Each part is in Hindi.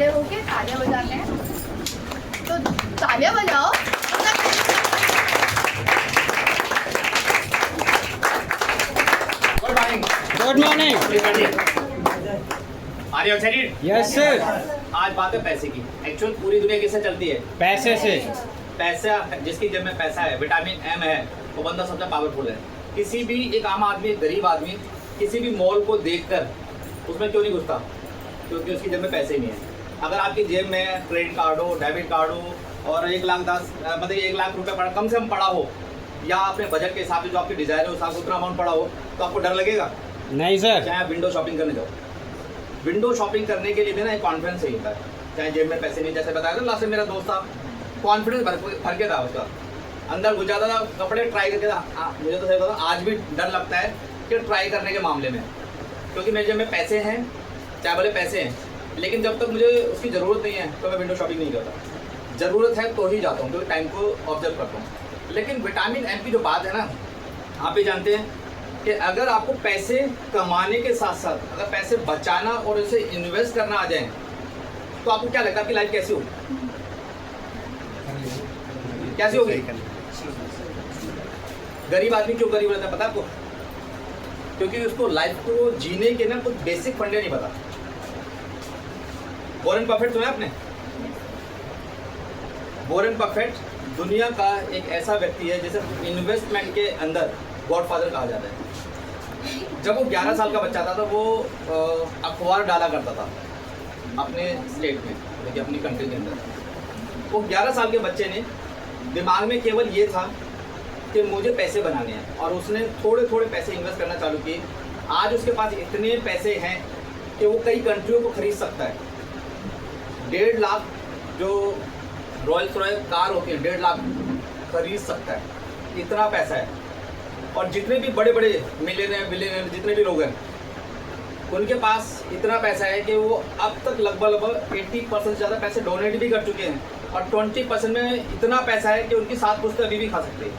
खड़े होके तालियां बजाते हैं, तो तालियां बजाओ। Good morning. Are you excited? Yes sir. आज बात है पैसे की। एक्चुअल पूरी दुनिया किससे चलती है? पैसे से। पैसा, जिसकी जेब में पैसा है, विटामिन एम है, वो बंदा सबसे पावरफुल है। किसी भी एक आम आदमी, एक गरीब आदमी किसी भी मॉल को देखकर उसमें क्यों नहीं घुसता? क्योंकि उसकी जेब में पैसे ही नहीं है। अगर आपकी जेब में क्रेडिट कार्ड हो, डेबिट कार्ड हो और 1,10,000 मतलब 1 लाख रुपये पड़ा, कम से कम पड़ा हो, या अपने बजट के हिसाब से जो आपकी डिजायर है उस हिसाब से उतना अमाउंट पड़ा हो, तो आपको डर लगेगा? नहीं सर। चाहे आप विंडो शॉपिंग करने जाओ, विंडो शॉपिंग करने के लिए भी ना एक कॉन्फिडेंस चाहिए होता है। चाहे जेब में पैसे नहीं, जैसे बताया था लास्ट में मेरा दोस्त था, कॉन्फिडेंस भर के था उसका, अंदर घुस जाता था, कपड़े ट्राई करके था। मुझे तो सही बताऊं, आज भी डर लगता है कि ट्राई करने के मामले में, क्योंकि मेरे जेब में पैसे हैं, चाहे भले पैसे हैं, लेकिन जब तक मुझे उसकी ज़रूरत नहीं है तो मैं विंडो शॉपिंग नहीं करता। ज़रूरत है तो ही जाता हूँ, क्योंकि टाइम को ऑब्जर्व करता हूँ। लेकिन विटामिन एम की जो बात है ना, आप भी जानते हैं कि अगर आपको पैसे कमाने के साथ साथ अगर पैसे बचाना और उसे इन्वेस्ट करना आ जाए, तो आपको क्या लगता है आपकी लाइफ कैसी होगी? कैसी होगी? गरीब आदमी क्यों गरीब रहता है पता है आपको? क्योंकि उसको लाइफ को जीने के ना कुछ बेसिक फंडे नहीं पता। वॉरेन बफेट सुना आपने? वॉरेन बफेट दुनिया का एक ऐसा व्यक्ति है जिसे इन्वेस्टमेंट के अंदर गॉडफादर कहा जाता है। जब वो 11 साल का बच्चा था तो वो अखबार डाला करता था अपने स्टेट में, देखिए अपनी कंट्री के अंदर। वो 11 साल के बच्चे ने दिमाग में केवल ये था कि मुझे पैसे बनाने हैं, और उसने थोड़े थोड़े पैसे इन्वेस्ट करना चालू किए। आज उसके पास इतने पैसे हैं कि वो कई कंट्रियों को खरीद सकता है। 1.5 लाख जो रॉयल्स रॉयल कार होती है, 1.5 लाख खरीद सकता है, इतना पैसा है। और जितने भी बड़े बड़े मिलियनर बिलियनर जितने भी लोग हैं, उनके पास इतना पैसा है कि वो अब तक लगभग 80% से ज़्यादा पैसे डोनेट भी कर चुके हैं, और 20% में इतना पैसा है कि उनकी 7 पुश्तें अभी भी खा सकते हैं।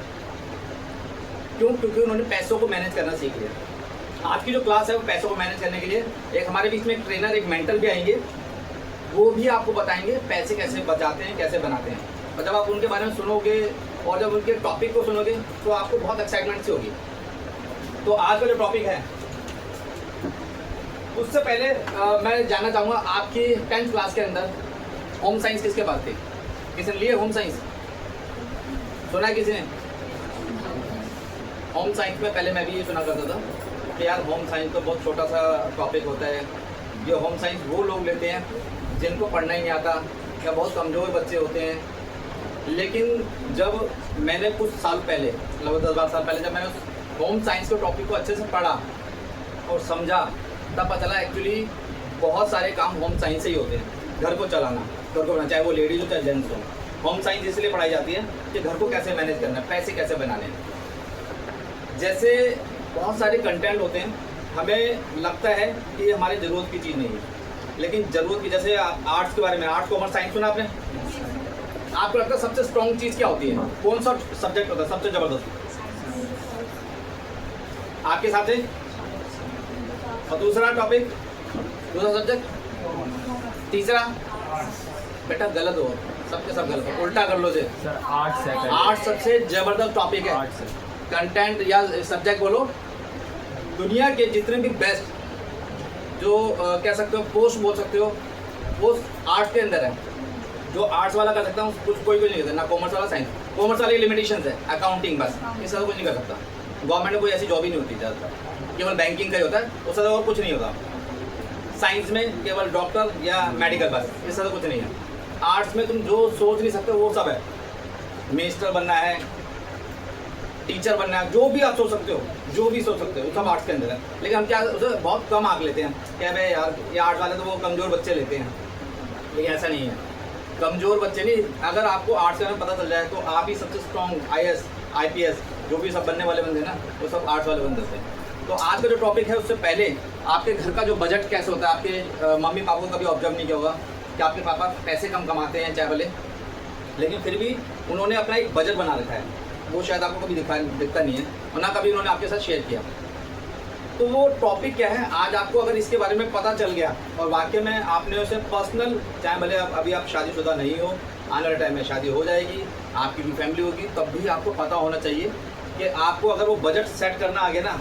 क्यों? क्योंकि उन्होंने पैसों को मैनेज करना सीख लिया। आज की जो क्लास है वो पैसों को मैनेज करने के लिए, एक हमारे बीच में एक ट्रेनर, एक मेंटर भी आएंगे, वो भी आपको बताएंगे पैसे कैसे बचाते हैं, कैसे बनाते हैं। और जब आप उनके बारे में सुनोगे और जब उनके टॉपिक को सुनोगे तो आपको बहुत एक्साइटमेंट सी होगी। तो आज का जो टॉपिक है, उससे पहले मैं जानना चाहूँगा आपकी 10th क्लास के अंदर होम साइंस किसके पास थी? किसी ने लिए होम साइंस? सुना है किसी ने? होम साइंस में पहले मैं भी ये सुना करता था कि यार होम साइंस तो बहुत छोटा सा टॉपिक होता है, ये होम साइंस वो लोग लेते हैं जिनको पढ़ना ही नहीं आता या बहुत कमज़ोर बच्चे होते हैं। लेकिन जब मैंने कुछ साल पहले, लगभग 10-12 साल पहले, जब मैंने उस होम साइंस के टॉपिक को अच्छे से पढ़ा और समझा, तब पता चला एक्चुअली बहुत सारे काम होम साइंस से ही होते हैं। घर को चलाना, घर को बनाना, चाहे वो लेडीज़ हो चाहे जेंट्स हो, होम साइंस इसलिए पढ़ाई जाती है कि घर को कैसे मैनेज करना है, पैसे कैसे बनाने हैं। जैसे बहुत सारे कंटेंट होते हैं, हमें लगता है कि ये हमारी ज़रूरत की चीज़ नहीं है, लेकिन ज़रूरत की, जैसे आर्ट्स के बारे में, आर्ट्स कॉमर्स साइंस सुना आपने? आपको लगता है सबसे स्ट्रॉन्ग चीज़ क्या होती है? कौन सा सब्जेक्ट होता है सबसे ज़बरदस्त आपके हिसाब से? और दूसरा टॉपिक, दूसरा सब्जेक्ट, तीसरा? बेटा गलत हो, सबके सब गलत हो, उल्टा कर लो से। आर्ट्स सबसे ज़बरदस्त टॉपिक है। कंटेंट या सब्जेक्ट बोलो, दुनिया के जितने भी बेस्ट जो कह सकते हो पोस्ट बोल सकते हो, वो आर्ट्स के अंदर है। जो आर्ट्स वाला कर सकता हूँ, कुछ कोई नहीं कर सकता, ना कॉमर्स वाला, साइंस। कॉमर्स वाले लिमिटेशंस है, अकाउंटिंग बस, इससे कुछ नहीं कर सकता। गवर्नमेंट में कोई ऐसी जॉब ही नहीं होती ज़्यादातर, केवल बैंकिंग का ही होता है, उससे और कुछ नहीं होता। साइंस में केवल डॉक्टर या मेडिकल बस, इससे कुछ नहीं है। आर्ट्स में तुम जो सोच नहीं सकते वो सब है। मिनिस्टर बनना है, टीचर बनना है, जो भी आप सोच सकते हो, जो भी सोच सकते हो, सब आर्ट्स के अंदर है। लेकिन हम क्या उसे बहुत कम आंक लेते हैं, क्या भाई यार ये आर्ट्स वाले तो वो कमज़ोर बच्चे लेते हैं, लेकिन ऐसा नहीं है। कमज़ोर बच्चे नहीं, अगर आपको आर्ट्स के बारे में पता चल जाए तो आप ही सबसे स्ट्रॉन्ग IAS IPS जो भी सब बनने वाले बंदे हैं ना, वो सब आर्ट्स वाले बन सकते हैं। तो आज का जो टॉपिक है, उससे पहले आपके घर का जो बजट कैसे होता है, आपके मम्मी पापा को कभी ऑब्जर्व नहीं किया होगा कि आपके पापा पैसे कम कमाते हैं चाहे भले, लेकिन फिर भी उन्होंने अपना एक बजट बना रखा है। वो शायद आपको कभी दिखता नहीं है, और ना कभी उन्होंने आपके साथ शेयर किया। तो वो टॉपिक क्या है, आज आपको अगर इसके बारे में पता चल गया और वाकई में आपने उसे पर्सनल, चाहे भले अभी आप शादीशुदा नहीं हो, आने वाले टाइम में शादी हो जाएगी, आपकी भी फैमिली होगी, तब भी आपको पता होना चाहिए कि आपको अगर वो बजट सेट करना आ गया ना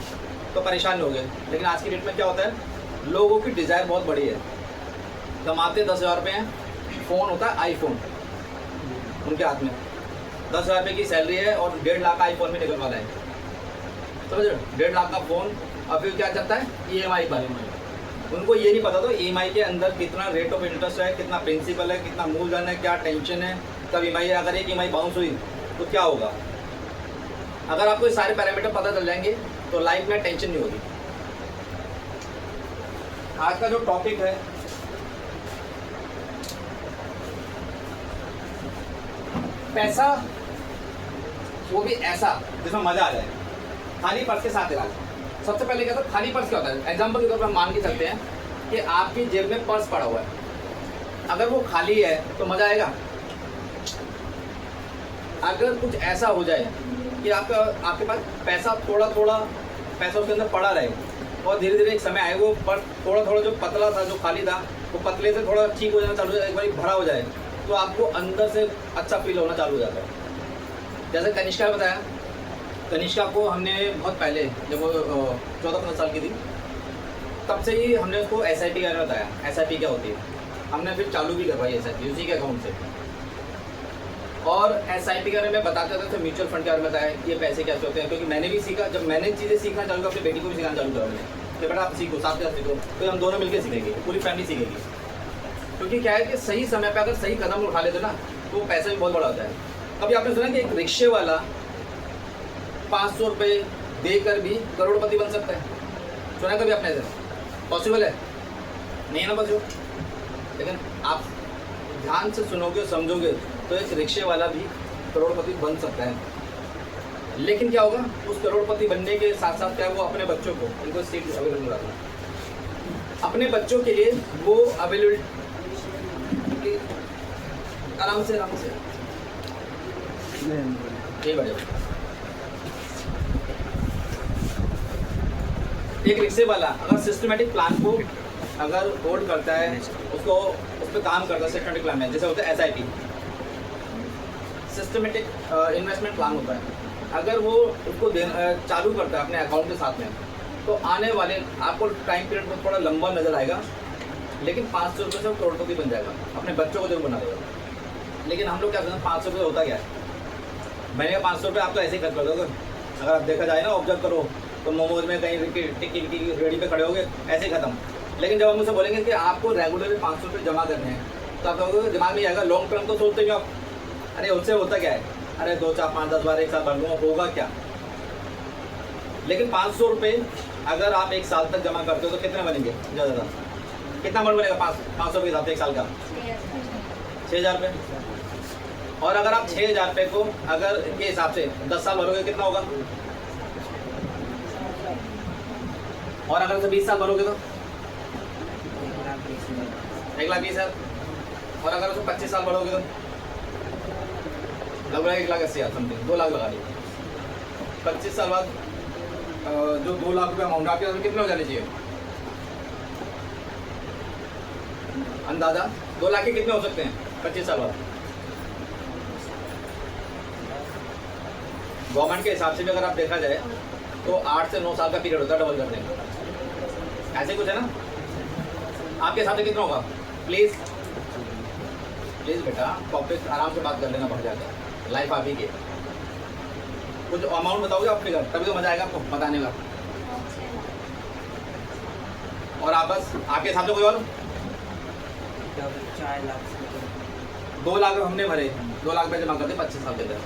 तो परेशान हो गए। लेकिन आज की डेट में क्या होता है, लोगों की डिज़ायर बहुत बड़ी है, कमाते 10,000 रुपये हैं, फ़ोन होता है आईफोन उनके हाथ में, 10,000 रुपये की सैलरी है और 1.5 लाख का आईफोन भी निकल वाला है, समझ रहे हो, 1.5 लाख का फ़ोन। और फिर क्या चलता है EMI पर, उनको ये नहीं पता तो EMI के अंदर कितना रेट ऑफ इंटरेस्ट है, कितना प्रिंसिपल है, कितना मूलधन है, क्या टेंशन है, कब EMI, अगर एक EMI बाउंस हुई तो क्या होगा। अगर आपको ये सारे पैरामीटर पता चल जाएंगे तो लाइफ में टेंशन नहीं होगी। आज का जो टॉपिक है पैसा, वो भी ऐसा जिसमें मजा आ जाए, खाली पर्स के साथ इलाज। सबसे पहले क्या था, खाली पर्स क्या होता है, एग्जाम्पल के तौर पर हम मान के चलते हैं कि आपकी जेब में पर्स पड़ा हुआ है, अगर वो खाली है तो मजा आएगा। अगर कुछ ऐसा हो जाए कि आपके पास पैसा थोड़ा थोड़ा पैसा उसके अंदर पड़ा रहे और धीरे धीरे एक समय आए वो पर्स थोड़ा थोड़ा जो पतला था, जो खाली था, वो पतले से थोड़ा ठीक हो जाना चालू हो जाए, एक बार भरा हो जाए तो आपको अंदर से अच्छा फील होना चालू हो जाता है। जैसे कनिष्का ने बताया, कनिष्का को हमने बहुत पहले जब वो 14-15 साल की थी तब से ही हमने उसको SIP का बताया, SIP क्या होती है, हमने फिर चालू भी करवाई SIP उसी के अकाउंट से। और SIP के बारे में बताते थे, तो म्यूचुअल फंड के बारे में बताया ये पैसे कैसे होते हैं, क्योंकि मैंने भी सीखा, जब मैंने चीज़ें सीखना चालू किया अपनी बेटी को भी सिखाना चालू करा मैंने कि बेटा आप सीखो, साथ के साथ सीखो, तो हम दोनों मिलकर सीखेंगे, पूरी फैमिली सीखेगी। क्योंकि क्या है कि सही समय पे अगर सही कदम उठा लेते ना तो वो पैसा भी बहुत बड़ा होता है। कभी आपने सुना कि एक रिक्शे वाला 500 रुपये देकर भी करोड़पति बन सकता है, सुना कभी आपने? ऐसा पॉसिबल है? नहीं है ना पॉसिबल। लेकिन आप ध्यान से सुनोगे समझोगे तो एक रिक्शे वाला भी करोड़पति बन सकता है। लेकिन क्या होगा, उस करोड़पति बनने के साथ साथ क्या वो अपने बच्चों को, उनको सीट अवेलेबल रखना, अपने बच्चों के लिए वो अवेलेबल, आराम से ये बढ़िया। एक रिक्शे वाला अगर सिस्टमेटिक प्लान को अगर होल्ड करता है, उसको उस पर काम करता है, सिस्टमेटिक प्लान में जैसे होता है SIP, सिस्टमेटिक इन्वेस्टमेंट प्लान होता है, अगर वो उसको चालू करता है अपने अकाउंट के साथ में, तो आने वाले आपको टाइम पीरियड में थोड़ा लंबा नजर आएगा, लेकिन 500 रुपये से वो करोड़पति बन जाएगा, अपने बच्चों को जरूर बना देगा। लेकिन हम लोग क्या करते हैं, 500 रुपये होता क्या है, मैंने 500 रुपये आप तो ऐसे ही खर्च कर दोगे। अगर आप देखा जाए ना, ऑब्जर्व करो तो मोमोज में कहीं टिक्की की रेडी पे खड़े होगे, ऐसे ही खत्म। लेकिन जब हम उसे बोलेंगे कि आपको रेगुलरली 500 रुपये जमा करने हैं, तो आप कहोगे दिमाग में आएगा, लॉन्ग टर्म तो सोचते नहीं आप, अरे उससे होता क्या है, अरे 2, 4, 5, 10 बार एक साथ भर लूँगा, होगा क्या। लेकिन 500 रुपये अगर आप एक साल तक जमा करते हो तो कितने बनेंगे, ज़्यादा कितना अमाउंट बनेगा 500 रुपये के हिसाब से एक साल का 6,000 रुपये। और अगर आप 6,000 रुपये को अगर के हिसाब से 10 साल भरोगे कितना होगा, और अगर 20 साल भरोगे तो 1,20,000, और अगर उसको 25 साल भरोगे तो लगभग 1,80,000 समथिंग, 2 लाख लगा लीजिए। 25 साल बाद जो 2 लाख रुपये अमाउंट आपके कितने हो जाने चाहिए, अंदाजा 2 लाख के कितने हो सकते हैं 25 साल बाद। गवर्नमेंट के हिसाब से भी अगर आप देखा जाए तो 8 से 9 साल का पीरियड होता है डबल करने का, ऐसे कुछ है ना। आपके हिसाब से कितना होगा, प्लीज़ बेटा टॉपिक आराम से बात कर लेना, बढ़ जाकर लाइफ आप ही के कुछ अमाउंट बताओगे आप फिगर, तभी तो मजा आएगा आपको बताने का। और आप बस आपके हिसाब से कोई और 2 लाख हमने भरे, 2 लाख रुपये जमा करते 25 साल के अंदर।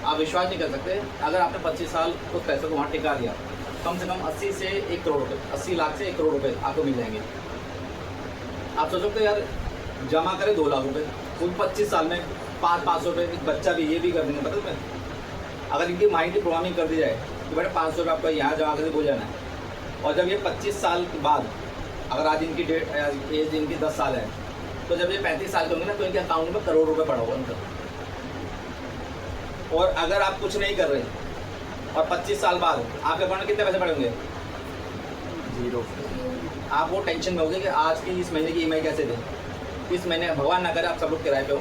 आप विश्वास नहीं कर सकते, अगर आपने 25 साल उस पैसे को वहाँ टिका दिया, कम से कम 80 से 1 करोड़ रुपये, 80 लाख से 1 करोड़ रुपये आपको मिल जाएंगे। आप सोच सकते यार जमा करें 2 लाख रुपये, उन 25 साल में 500 रुपये, एक बच्चा भी ये भी कर देंगे पता तुम्हें। अगर इनकी माइंड की प्रोग्रामिंग कर दी जाए तो बेटा 500 रुपये आपको यहाँ जमा करके भूल जाना है। और जब ये 25 साल के बाद, अगर आज इनकी एज इनकी 10 साल है, तो जब ये 35 साल के होंगे ना तो इनके अकाउंट में करोड़ रुपये पड़ा होगा उनका। और अगर आप कुछ नहीं कर रहे और 25 साल बाद आपके अकाउंट में कितने पैसे पड़े होंगे, 0। आप वो टेंशन में होगे कि आज की इस महीने की EMI कैसे दें। इस महीने भगवान ना करे आप सब लोग किराए पे हो,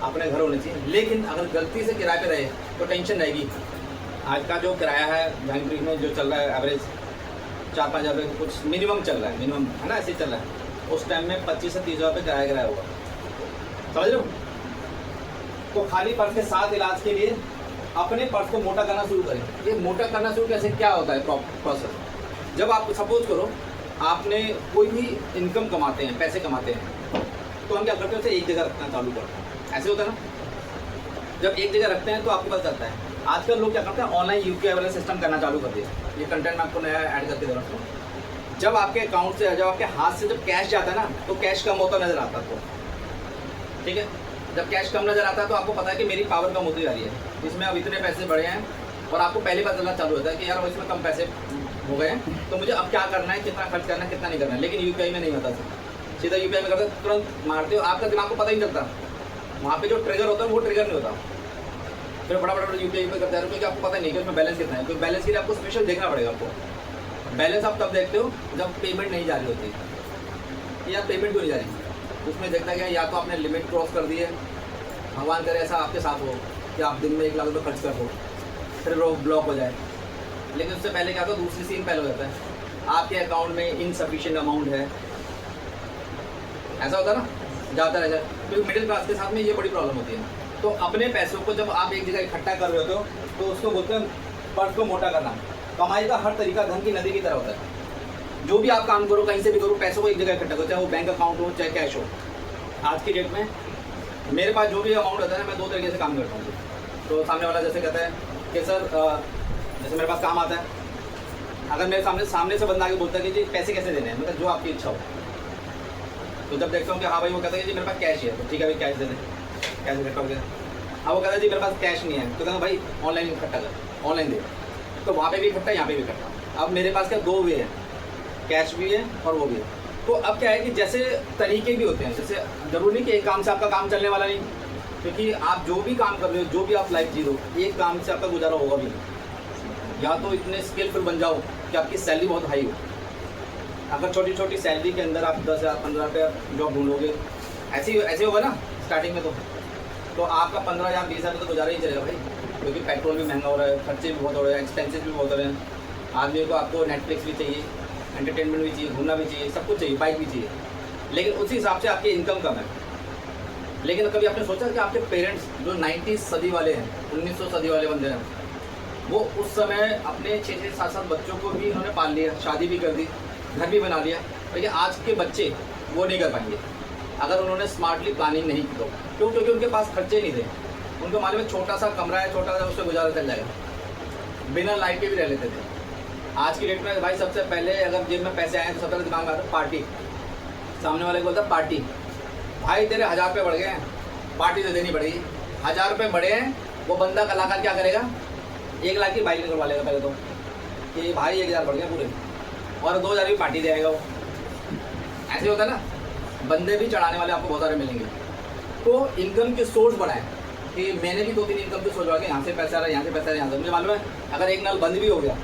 अपने घर होने चाहिए, लेकिन अगर गलती से किराए पे रहे तो टेंशन रहेगी। आज का जो किराया है जहांगीर में जो चल रहा है एवरेज 4-5 हज़ार रुपये कुछ मिनिमम चल रहा है, मिनिमम है ना, ऐसे ही चल रहा है। उस टाइम में 25 से 30 हज़ार रुपये किराया होगा, समझ रहे हो। तो खाली पर्स के साथ इलाज के लिए अपने पर्स को मोटा करना शुरू करें। ये मोटा करना शुरू कैसे, क्या होता है प्रोसेस। जब आप सपोज करो आपने कोई भी इनकम कमाते हैं, पैसे कमाते हैं, तो हम क्या करते हैं उसे एक जगह रखना चालू करते हैं। ऐसे होता है ना, जब एक जगह रखते हैं तो आपको पता चलता है। आजकल लोग क्या करते हैं, ऑनलाइन UPI वाला सिस्टम करना चालू कर दिया। ये कंटेंट मैं आपको नया ऐड करके दे रहा हूँ। जब आपके अकाउंट से, जब आपके हाथ से जब कैश जाता है ना, तो कैश कम होता नजर आता है आपको, ठीक है। जब कैश कम नजर आता है तो आपको पता है कि मेरी पावर कम होती जा रही है, इसमें अब इतने पैसे बढ़े हैं, और आपको पहले पता चलना चालू होता है कि यार इसमें कम पैसे हो गए हैं, तो मुझे अब क्या करना है, कितना खर्च करना है, कितना नहीं करना है। लेकिन UPI में नहीं होता सर, सीधा UPI में करते तुरंत मारते हो, आपका दिमाग को पता ही नहीं चलता। वहाँ पे जो ट्रिगर होता है वो ट्रिगर नहीं होता, फिर बड़ा UPI पे करते हैं क्योंकि आपको पता नहीं कि उसमें बैलेंस कितना है। क्योंकि बैलेंस के लिए आपको स्पेशल देखना पड़ेगा। आपको बैलेंस आप तब देखते हो जब पेमेंट नहीं जा रही होती, या पेमेंट क्यों नहीं जा रही, उसमें देखता गया या तो आपने लिमिट क्रॉस कर दी है, भगवान करे ऐसा आपके साथ हो कि आप दिन में 1 लाख रुपये खर्च कर दो, फिर वो ब्लॉक हो जाए। लेकिन उससे पहले क्या होता है, दूसरी सीन पहले हो जाता है, आपके अकाउंट में इनसफिशिएंट अमाउंट है, ऐसा होता है ना, ज़्यादा रहता है। क्योंकि मिडिल क्लास के साथ में ये बड़ी प्रॉब्लम होती है। तो अपने पैसों को जब आप एक जगह इकट्ठा कर रहे हो तो उसको बोलते हैं पर्स को मोटा करना। कमाई का हर तरीका धन की नदी की तरह होता है। जो भी आप काम करो, कहीं से भी करो, पैसों को एक जगह इकट्ठा करो, चाहे वो बैंक अकाउंट हो चाहे कैश हो। आज की डेट में मेरे पास जो भी अमाउंट होता है, मैं 2 तरीके से काम करता हूँ। तो सामने वाला जैसे कहता है कि सर जैसे मेरे पास काम आता है, अगर मेरे सामने से बंदा आके बोलता है कि जी पैसे कैसे देने हैं, मतलब जो आपकी इच्छा हो, तो जब देखता हूँ कि हाँ भाई वो कहता है कि जी मेरे पास कैश है, तो ठीक है भाई कैश दे दें, कैश इकट्ठा हो गया। अब वो कहता है जी मेरे पास कैश नहीं है, तो कहता भाई ऑनलाइन इकट्ठा कर, ऑनलाइन दे। तो वहाँ पे भी इकट्ठा, यहाँ पे भी इकट्ठा। अब मेरे पास क्या 2 वे है, कैश भी है और वो भी है। तो अब क्या है कि जैसे तरीके भी होते हैं, जैसे जरूरी नहीं कि एक काम से आपका काम चलने वाला नहीं, क्योंकि आप जो भी काम कर रहे हो, जो भी आप लाइफ जी रहे हो, एक काम से आपका गुजारा होगा भी नहीं। या तो इतने स्किलफुल बन जाओ कि आपकी सैलरी बहुत हाई हो। अगर छोटी छोटी सैलरी के अंदर आप 10,000 15,000 रुपये जॉब ढूंढोगे, ऐसे होगा ना स्टार्टिंग में, तो आपका 15,000 20,000 तो गुजारा ही चलेगा भाई, क्योंकि पेट्रोल भी महंगा हो रहा है, खर्चे भी बहुत हो रहे हैं, एक्सपेंसेस भी बहुत हो रहे हैं। आदमी को आपको नेटफ्लिक्स भी चाहिए, एंटरटेनमेंट भी चाहिए, घूमना भी चाहिए, सब कुछ चाहिए, बाइक भी चाहिए, लेकिन उसी हिसाब से आपकी इनकम कम है। लेकिन कभी आपने सोचा कि आपके पेरेंट्स जो 90 सदी वाले हैं, 1900 सदी वाले बंदे हैं, वो उस समय अपने 6-6 7-7 बच्चों को भी उन्होंने पाल लिया, शादी भी कर दी, घर भी बना लिया। लेकिन आज के बच्चे वो नहीं कर पाएंगे अगर उन्होंने स्मार्टली प्लानिंग नहीं की तो। क्यों? क्योंकि उनके पास खर्चे नहीं थे। उनको मालूम है छोटा सा कमरा है, छोटा सा उससे गुजारा चल जाएगा, बिना लाइट के भी रह लेते थे। आज की डेट में भाई सबसे पहले अगर जेब में पैसे आए तो सबसे पहले दिमाग में आता है पार्टी। सामने वाले को बोलता पार्टी, भाई तेरे 1000 रुपये बढ़ गए हैं, पार्टी तो देनी पड़ेगी। 1000 रुपये बढ़े हैं, वो बंदा कलाकार क्या करेगा, 1 लाख की बाइक निकलवा लेगा पहले तो, कि भाई 1000 बढ़ गए पूरे, और 2000 की पार्टी देगा वो। ऐसे होता है ना, बंदे भी चढ़ाने वाले आपको बहुत सारे मिलेंगे। तो इनकम के सोर्स बढ़ाएं, कि मैंने भी 2-3 इनकम के सोर्स बढ़ा के यहाँ से पैसा आ रहा है, यहाँ से पैसा आ रहा है, यहाँ से। मुझे मालूम है अगर एक नल बंद भी हो गया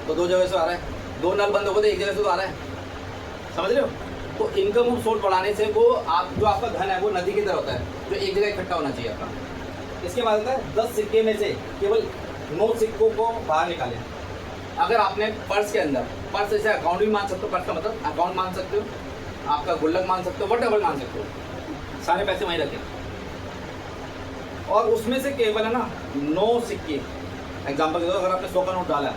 तो 2 जगह से आ रहा है, 2 नल बंद हो गए तो 1 जगह से तो आ रहा है, समझ रहे हो। तो इनकम सोर्स बढ़ाने से वो आप जो आपका धन है वो नदी की तरह होता है, जो एक जगह इकट्ठा होना चाहिए आपका। इसके बाद होता है 10 सिक्के में से केवल 9 सिक्कों को बाहर निकालें। अगर आपने पर्स के अंदर, पर्स जैसे अकाउंट भी मान सकते हो, पर्स का मतलब अकाउंट मान सकते हो, आपका गुल्लक मान सकते हो, वटेवर मान सकते हो, सारे पैसे वहीं रखें। और उसमें से केवल है ना 9 सिक्के, एग्जाम्पल के तौर अगर आपने 100 का नोट डाला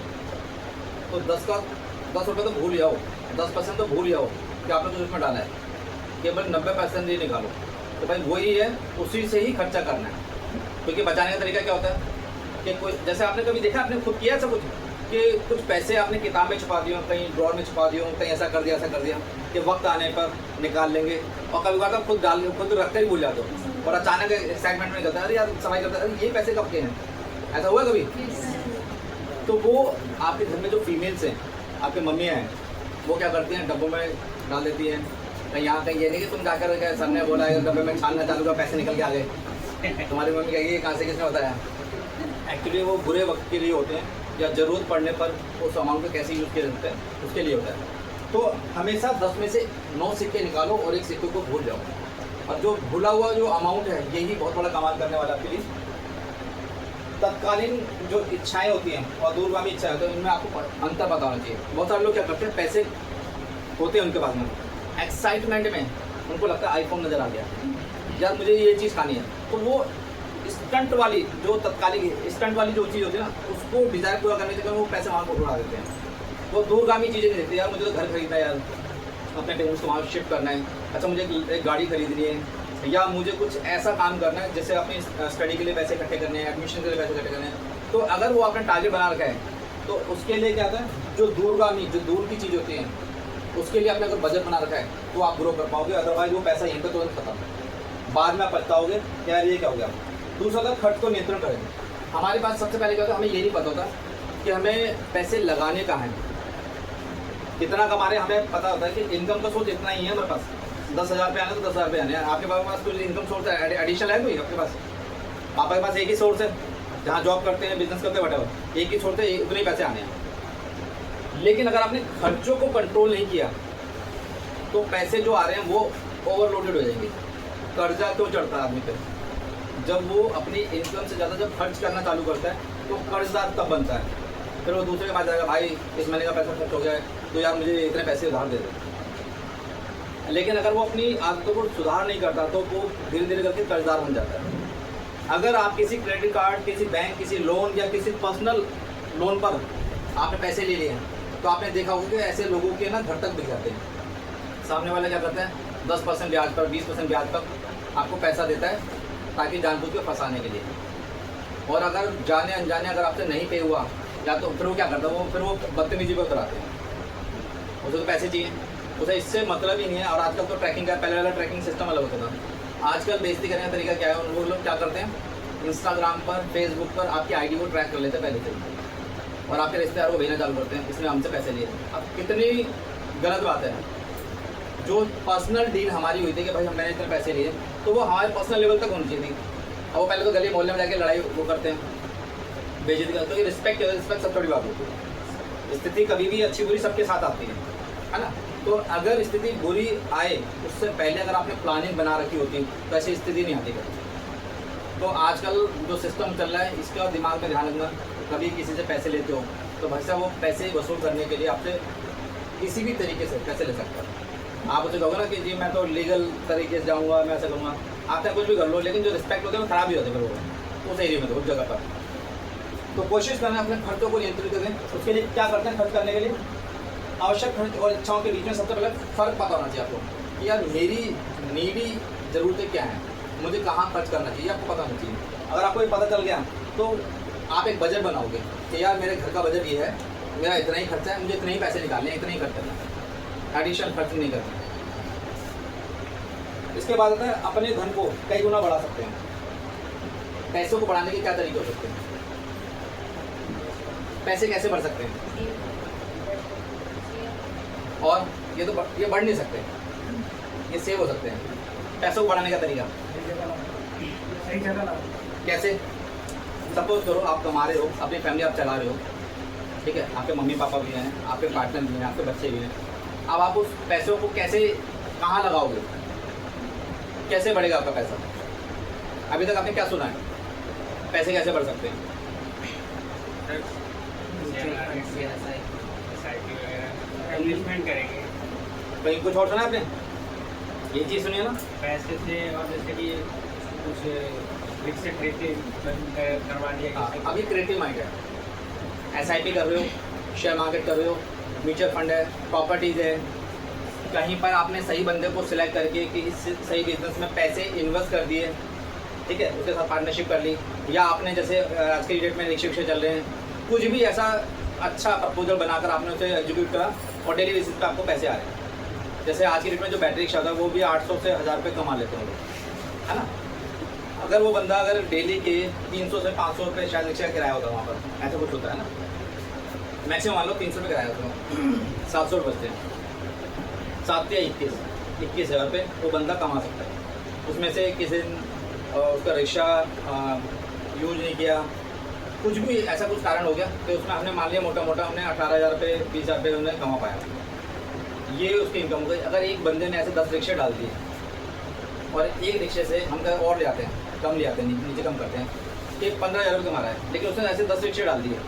तो 10 रुपये तो भूल जाओ, 10% तो भूल जाओ कि आपने कुछ उसमें डाला है, केवल 90% ही निकालो। तो भाई वही है, उसी से ही खर्चा करना है। क्योंकि बचाने का तरीका क्या होता है कि कोई, जैसे आपने कभी देखा, आपने खुद किया सब कुछ, कि कुछ पैसे आपने किताब में छुपा दिए, कहीं ड्रॉर में छुपा दिए, कहीं ऐसा कर दिया कि वक्त आने पर निकाल लेंगे। और कभी बार तो खुद रखते ही भूल जाते हो, और अचानक एक्साइटमेंट में करता है, अरे यार सफाई करता है, अरे ये पैसे कब के हैं, ऐसा हुआ कभी? तो वो आपके घर में जो फीमेल्स हैं, आपकी मम्मियाँ हैं, वो क्या करती हैं, डब्बों में डाल देती हैं। कहीं यहाँ कहीं ये नहीं कि तुम जाकर सर ने बोला है डब्बे में छानना चालू कर, पैसे निकल के आ गए। तुम्हारी मम्मी कहेगी कहाँ से किसने बताया। एक्चुअली वो बुरे वक्त के लिए होते हैं, या ज़रूरत पड़ने पर उस अमाउंट को कैसे यूज़ किया जाता है उसके लिए होता है। तो हमेशा 10 में से 9 सिक्के निकालो और एक सिक्के को भूल जाओ। और जो भूला हुआ जो अमाउंट है यही बहुत बड़ा कमाल करने वाला आपके लिए। तत्कालीन जो इच्छाएं होती हैं और दूरगामी इच्छाएं होती हैं, इनमें आपको अंतर पता होना चाहिए। बहुत सारे लोग क्या करते हैं, पैसे होते हैं उनके पास में, एक्साइटमेंट में उनको लगता है आईफोन नज़र आ गया, यार मुझे ये चीज़ खानी है, तो वो स्टंट वाली जो तत्कालिक स्टंट वाली जो चीज़ होती है ना, उसको डिज़ायर पूरा करने के लिए वो पैसे वहाँ को उड़ा देते हैं। वो दूरगामी चीज़ें नहीं देखते, यार मुझे तो घर खरीदना है, यार अपने पेरेंट्स को वहाँ शिफ्ट करना है, अच्छा मुझे एक गाड़ी खरीदनी है, या मुझे कुछ ऐसा काम करना है जैसे अपनी स्टडी के लिए पैसे इकट्ठे करने हैं, एडमिशन के लिए पैसे इकट्ठे करने हैं। तो अगर वो अपना टारगेट बना रखा है तो उसके लिए क्या होता है, जो दूरगामी जो दूर की चीज़ होती है उसके लिए आपने अगर बजट बना रखा है तो आप ग्रो कर पाओगे। अदरवाइज वो पैसा यहीं पर तुरंत खत्म, बाद में आप पछताओगे यार ये क्या हो गया। दूसरा था खर्च को नियंत्रण करें। हमारे पास सबसे पहले क्या होता है, हमें ये नहीं पता होता कि हमें पैसे लगाने कहाँ हैं, कितना कमा रहे हैं। हमें पता होता है कि इनकम का सोर्स इतना ही है हमारे पास, 10,000 रुपये आने तो 10,000 रुपये आने। आपके पास कुछ इनकम सोर्स एडिशनल है कोई आपके पास? पापा के पास एक ही सोर्स है, जहाँ जॉब करते हैं बिजनेस करते हैं वटेवर, एक ही सोर्स है, उतने ही पैसे आने हैं। लेकिन अगर आपने खर्चों को कंट्रोल नहीं किया तो पैसे जो आ रहे हैं वो ओवरलोडेड हो जाएंगे। कर्जा क्यों चढ़ता है आदमी पे? जब वो अपनी इनकम से ज़्यादा जब खर्च करना चालू करता है तो कर्जदार तब बनता है। फिर वो दूसरे के पास जाएगा, भाई इस महीने का पैसा खर्च हो गया है तो यार मुझे इतने पैसे उधार दे दे। लेकिन अगर वो अपनी आदतों को सुधार नहीं करता तो वो धीरे धीरे करके कर्जदार बन जाता है। अगर आप किसी क्रेडिट कार्ड, किसी बैंक, किसी लोन या किसी पर्सनल लोन पर आपने पैसे ले लिए हैं तो आपने देखा होगा कि ऐसे लोगों के ना घर तक बिक जाते हैं। सामने वाला क्या करता है, 10% ब्याज पर, 20% ब्याज पर आपको पैसा देता है ताकि जानबूझ के फंसाने के लिए। और अगर जाने अनजाने अगर आपसे नहीं पे हुआ या तो फिर वो क्या करता है, फिर वो बदतमीजी पर उतराते हैं। उसे तो पैसे चाहिए, उसे इससे मतलब ही नहीं है। और आजकल तो ट्रैकिंग का, पहले वाला ट्रैकिंग सिस्टम अलग होता था। आजकल बेइज्जती करने का तरीका क्या है, वो लोग क्या करते हैं, इंस्टाग्राम पर, फेसबुक पर आपकी आईडी को ट्रैक कर लेते हैं पहले से और आपके रिश्तेदारों को भेजना चालू करते हैं, इसमें हमसे पैसे लिए। अब कितनी गलत बात है। जो पर्सनल डील हमारी हुई थी कि भाई मैंने इतने पैसे लिए, तो वो हमारे पर्सनल लेवल तक होनी चाहिए थी। और वो पहले तो गली मोहल्ले में जाके लड़ाई वो करते हैं, बेइज्जती करते हैं। रिस्पेक्ट सबसे बड़ी बात होती है। स्थिति कभी भी अच्छी बुरी सबके साथ आती है ना। तो अगर स्थिति बुरी आए उससे पहले अगर आपने प्लानिंग बना रखी होती तो ऐसी स्थिति नहीं आती कभी। तो आजकल जो सिस्टम चल रहा है इसका दिमाग में ध्यान रखना। कभी किसी से पैसे लेते हो तो भाई साहब वो पैसे वसूल करने के लिए आपसे किसी भी तरीके से पैसे ले सकता है। आप उसे कहोगे ना कि जी मैं तो लीगल तरीके से जाऊँगा, मैं ऐसा करूँगा, आप चाहे कुछ भी कर लो, लेकिन जो रिस्पेक्ट होते हैं वो खराब ही होते हैं फिर उस एरिया में, तो उस जगह पर। तो कोशिश करना अपने खर्चों को नियंत्रित करें। उसके लिए क्या करते हैं, खर्च करने के लिए आवश्यक खर्च और इच्छाओं के बीच में सबसे पहले फ़र्क पता होना चाहिए आपको कि यार मेरी नीडी ज़रूरतें क्या हैं, मुझे कहाँ खर्च करना चाहिए, आपको पता होना चाहिए। अगर आपको ये पता चल गया तो आप एक बजट बनाओगे कि यार मेरे घर का बजट ये है, मेरा इतना ही खर्चा है, मुझे इतने ही पैसे निकालने हैं, इतना ही खर्च करना है, एडिशनल खर्च नहीं करना। इसके बाद आता है अपने धन को कई गुना बढ़ा सकते हैं। पैसों को बढ़ाने के क्या तरीके हो सकते हैं? पैसे कैसे बढ़ सकते हैं? और ये बढ़ नहीं सकते, ये सेव हो सकते हैं। पैसों को बढ़ाने का तरीका कैसे? सपोज करो आप कमा रहे हो, अपनी फैमिली आप चला रहे हो, ठीक है, आपके मम्मी पापा भी हैं, आपके पार्टनर भी हैं, आपके बच्चे भी हैं। अब आप उस पैसों को कैसे, कहाँ लगाओगे, कैसे बढ़ेगा आपका पैसा? अभी तक आपने क्या सुना है, पैसे कैसे बढ़ सकते हैं? इन्वेस्टमेंट करेंगे। कहीं कुछ और सुना है आपने? ये चीज़ सुनिए ना, पैसे से, और जैसे कि कुछ फिक्स करवा दिया। अभी क्रिएटिव माइंड है, SIP कर रहे हो, शेयर मार्केट कर रहे हो, म्यूचुअल फंड है, प्रॉपर्टीज़ है, कहीं पर आपने सही बंदे को सिलेक्ट करके कि इस सही बिजनेस में पैसे इन्वेस्ट कर दिए, ठीक है, उसके साथ पार्टनरशिप कर ली, या आपने जैसे आज के डेट में रिक्शे चल रहे हैं, कुछ भी ऐसा अच्छा प्रपोजल बनाकर आपने उसे एग्जीक्यूट करा और डेली बेसिस पे आपको पैसे आ रहे हैं। जैसे आज की डेट में जो बैटरी रिक्शा था वो भी 800 से 1000 रुपये कमा लेते हैं लोग, है ना। अगर वो बंदा अगर डेली के 300 से 500 रुपये शायद रिक्शा का किराया होता है वहाँ पर, ऐसा कुछ होता है ना, मैक्सिमम मान लो 300 रुपये किराया होता है, 700 रुपये बचते हैं, 7 या 21,000 रुपये वो बंदा कमा सकता है। उसमें से किसी दिन उसका रिक्शा यूज नहीं किया, कुछ भी ऐसा कुछ कारण हो गया तो उसमें हमने मान लिया मोटा मोटा हमने 18,000 रुपये 20,000 रुपये उन्होंने कमा पाया, ये उसकी इनकम हो गई। अगर एक बंदे ने ऐसे 10 रिक्शे डाल दिए और एक रिक्शे से हम कहीं और ले आते हैं, कम ले आते हैं, नीचे कम करते हैं, कि 15,000 रुपये कमा रहा है, लेकिन उसने ऐसे 10 रिक्शे डाल दिए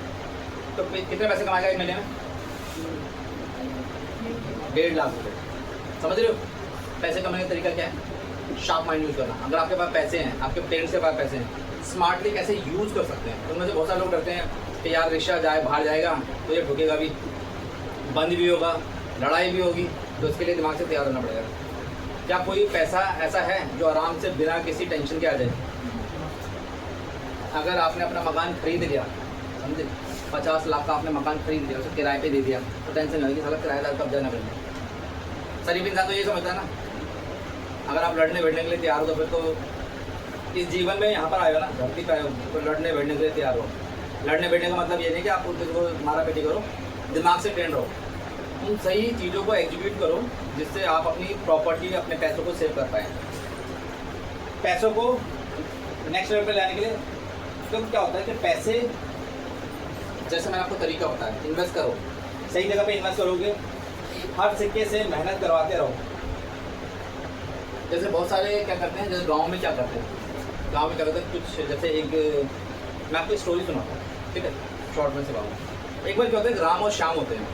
तो कितने पैसे कमाएगा एक महीने में? 1.5 लाख रुपये। समझ रहे हो पैसे कमाने का तरीका क्या है? शार्प माइंड यूज़ करना। अगर आपके पास पैसे हैं, आपके पेरेंट्स के पास पैसे हैं, स्मार्टली कैसे यूज़ कर सकते हैं। उनमें से बहुत सारे लोग डरते हैं कि यार रिक्शा जाए बाहर जाएगा तो ये ठुकेगा भी, बंद भी होगा, लड़ाई भी होगी, तो इसके लिए दिमाग से तैयार होना पड़ेगा। क्या कोई पैसा ऐसा है जो आराम से बिना किसी टेंशन के आ जाए? अगर आपने अपना मकान खरीद लिया, समझे, 50 लाख का आपने मकान खरीद लिया, उसे किराए पे दे दिया, तो टेंशन नहीं होगी साला किराएदार कब्जा ना करना। शरीफ इंसान तो ये समझता है ना। अगर आप लड़ने बैठने के लिए तैयार हो तो फिर तो इस जीवन में यहाँ पर आए हो ना, धरती पर आए हो तो लड़ने बैठने के लिए तैयार हो। लड़ने बैठने का मतलब ये नहीं कि आप किसी को मारा पेटी करो, दिमाग से ट्रेन रहो, उन सही चीज़ों को एग्जीक्यूट करो जिससे आप अपनी प्रॉपर्टी, अपने पैसों को सेव कर पाएँ। पैसों को नेक्स्ट लेवल पे लाने के लिए तो क्या होता है कि पैसे, जैसे मैंने आपको तरीका बताया, इन्वेस्ट करो, सही जगह पे इन्वेस्ट करोगे, हर सिक्के से मेहनत करवाते रहो। जैसे बहुत सारे क्या करते हैं, जैसे गांव में क्या करते हैं, गांव में क्या करते हैं, कुछ जैसे एक मैं आपको स्टोरी सुनाता हूँ, ठीक है, शॉर्ट में से बात। एक बार क्या होता है, राम और श्याम होते हैं,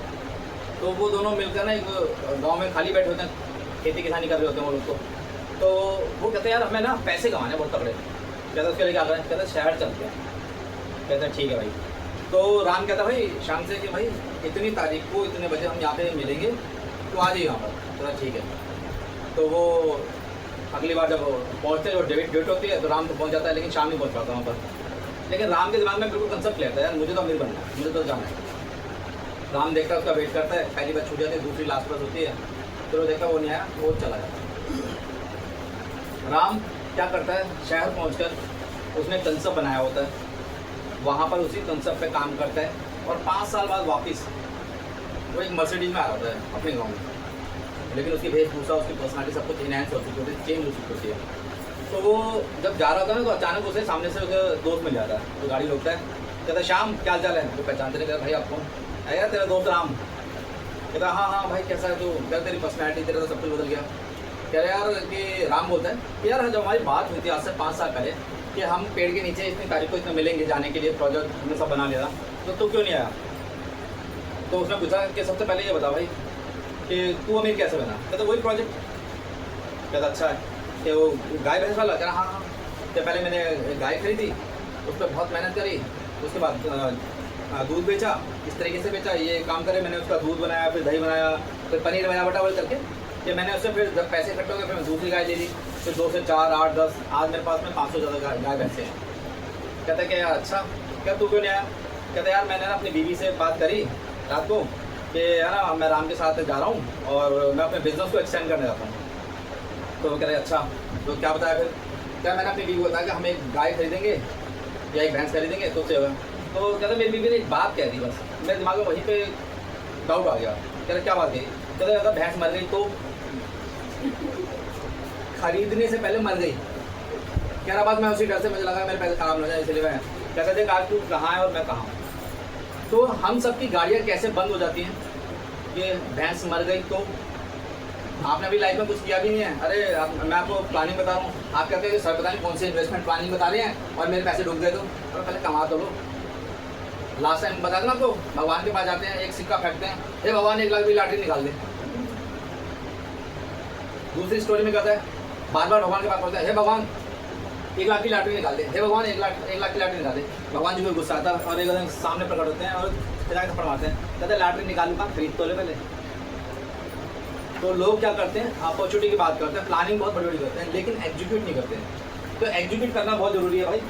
तो वो दोनों मिलकर ना एक गाँव में खाली बैठे होते हैं, खेती किसानी कर रहे होते हैं वो लोग। तो वो कहते हैं यार हमें ना पैसे कमाने बहुत तगड़े। कहते उसके लिए क्या करें? कहते शहर चलते हैं। कहते हैं ठीक है भाई। तो राम कहता भाई शाम से कि भाई इतनी तारीख को इतने बजे हम यहाँ पे मिलेंगे, तो आ जाइए यहाँ पर। कहता ठीक है। तो वो अगली बार जब पहुँचते जो डेट होती है तो राम तो पहुँच जाता है, लेकिन शाम नहीं पहुँच पाता वहाँ पर। लेकिन राम के दिमाग में बिल्कुल कंसेप्ट लेता है यार मुझे तो अमीर बनना है, मुझे तो जाना है। राम देखता है, उसका वेट करता है, पहली बार छूट जाती है, दूसरी लास्ट बस होती है, फिर वो देखता है वो नहीं आया, वो चला जाता है। राम क्या करता है, शहर पहुंचकर उसने कंसेप्ट बनाया होता है, वहाँ पर उसी कंसेप्ट पे काम करता है, और 5 साल बाद वापस वो एक मर्सिडीज में आ रहा है अपने गाँव में। लेकिन उसकी वेशभूषा, उसकी पर्सनालिटी सब कुछ इनहेंस हो चुकी होती है, चेंज हो चुकी होती है। तो वो जब जा रहा था ना, तो अचानक उसे सामने से उसका दोस्त मिल जाता है, तो गाड़ी रोकता है, कहता श्याम क्या चाल है? वो पहचानते नहीं, कहता भाई आप कौन? यार तेरा दोस्त राम। कहता हाँ हाँ भाई कैसा है तू? क्या तेरी पर्सनैलिटी, तेरा तो सब कुछ बदल गया। कह रहे यार कि राम बोलता है कि यार जब हमारी बात हुई थी आज से 5 साल पहले कि हम पेड़ के नीचे इतनी तारीख को इतना मिलेंगे जाने के लिए, प्रोजेक्ट हमने सब बना लिया, तो तू क्यों नहीं आया? तो उसने पूछा कि सबसे पहले ये बता भाई कि तू अमीर कैसे बना? कहता वही प्रोजेक्ट। कहता अच्छा है कि वो गाय भैंस वाला? कह रहा हाँ हाँ, कि पहले मैंने गाय खरीदी, उस पर बहुत मेहनत करी, उसके बाद दूध बेचा, इस तरीके से बेचा, ये काम करे, मैंने उसका दूध बनाया, फिर दही बनाया, फिर पनीर बनाया, बटा करके कि मैंने उससे फिर जब पैसे इकट्ठे हो गए फिर मैं दूसरी गाय ले ली, फिर 2 से 4, 8, 10, आज मेरे पास में 500 ज़्यादा गाय भैंसे हैं। कहता है कि यार अच्छा, क्या तू क्यों नहीं आया? कहता यार मैंने ना अपनी बीवी से बात करी रात को कि है ना मैं राम के साथ जा रहा हूँ और मैं अपने बिजनेस को एक्सटेंड करने जाता हूँ। तो वो कह रहे अच्छा, तो क्या बताया फिर? क्या मैंने अपनी बीवी को बताया कि हम एक गाय खरीदेंगे या एक भैंस खरीदेंगे, तो उससे होगा। तो कहता मेरी बीवी ने एक बात कह दी, बस मेरे दिमाग में वहीं पे डाउट आ गया। कहता क्या बात कही? कहता अगर भैंस मर गई तो? खरीदने से पहले मर गई। कह रहा बात मैं उसी डर से मुझे लगा मेरे पैसे खराब हो जाए, इसलिए मैं कहता देख आज तू कहाँ है और मैं कहाँ हूँ। तो हम सबकी गाड़ियाँ कैसे बंद हो जाती हैं कि भैंस मर गई तो? आपने अभी लाइफ में कुछ किया भी नहीं है। अरे मैं आपको प्लानिंग बता रहा हूँ, आप कहते हैं कि सर पता नहीं कौन से इन्वेस्टमेंट प्लानिंग बता रहे हैं और मेरे पैसे डूब गए तो? और पहले कमा तो लो। लास्ट टाइम बता देना आपको, भगवान के पास जाते हैं, एक सिक्का फेंकते हैं, हे भगवान 1 लाख की लॉटरी निकाल दे। दूसरी स्टोरी में कहता है बार बार भगवान के पास पहुँचता है, हे भगवान 1 लाख की लॉटरी निकाल दे, हे भगवान 1 लाख की लॉटरी निकाल दे। भगवान जी को गुस्सा आता है और एक सामने प्रकट होते हैं और जाकर पढ़वाते हैं, कहते हैं लॉटरी निकालूंगा, खरीद तो ले पहले। तो लोग क्या करते हैं, अपॉर्चुनिटी की बात करते हैं, प्लानिंग बहुत बड़ी बड़ी करते हैं, लेकिन एग्जीक्यूट नहीं करते हैं। तो एग्जीक्यूट करना बहुत ज़रूरी है भाई।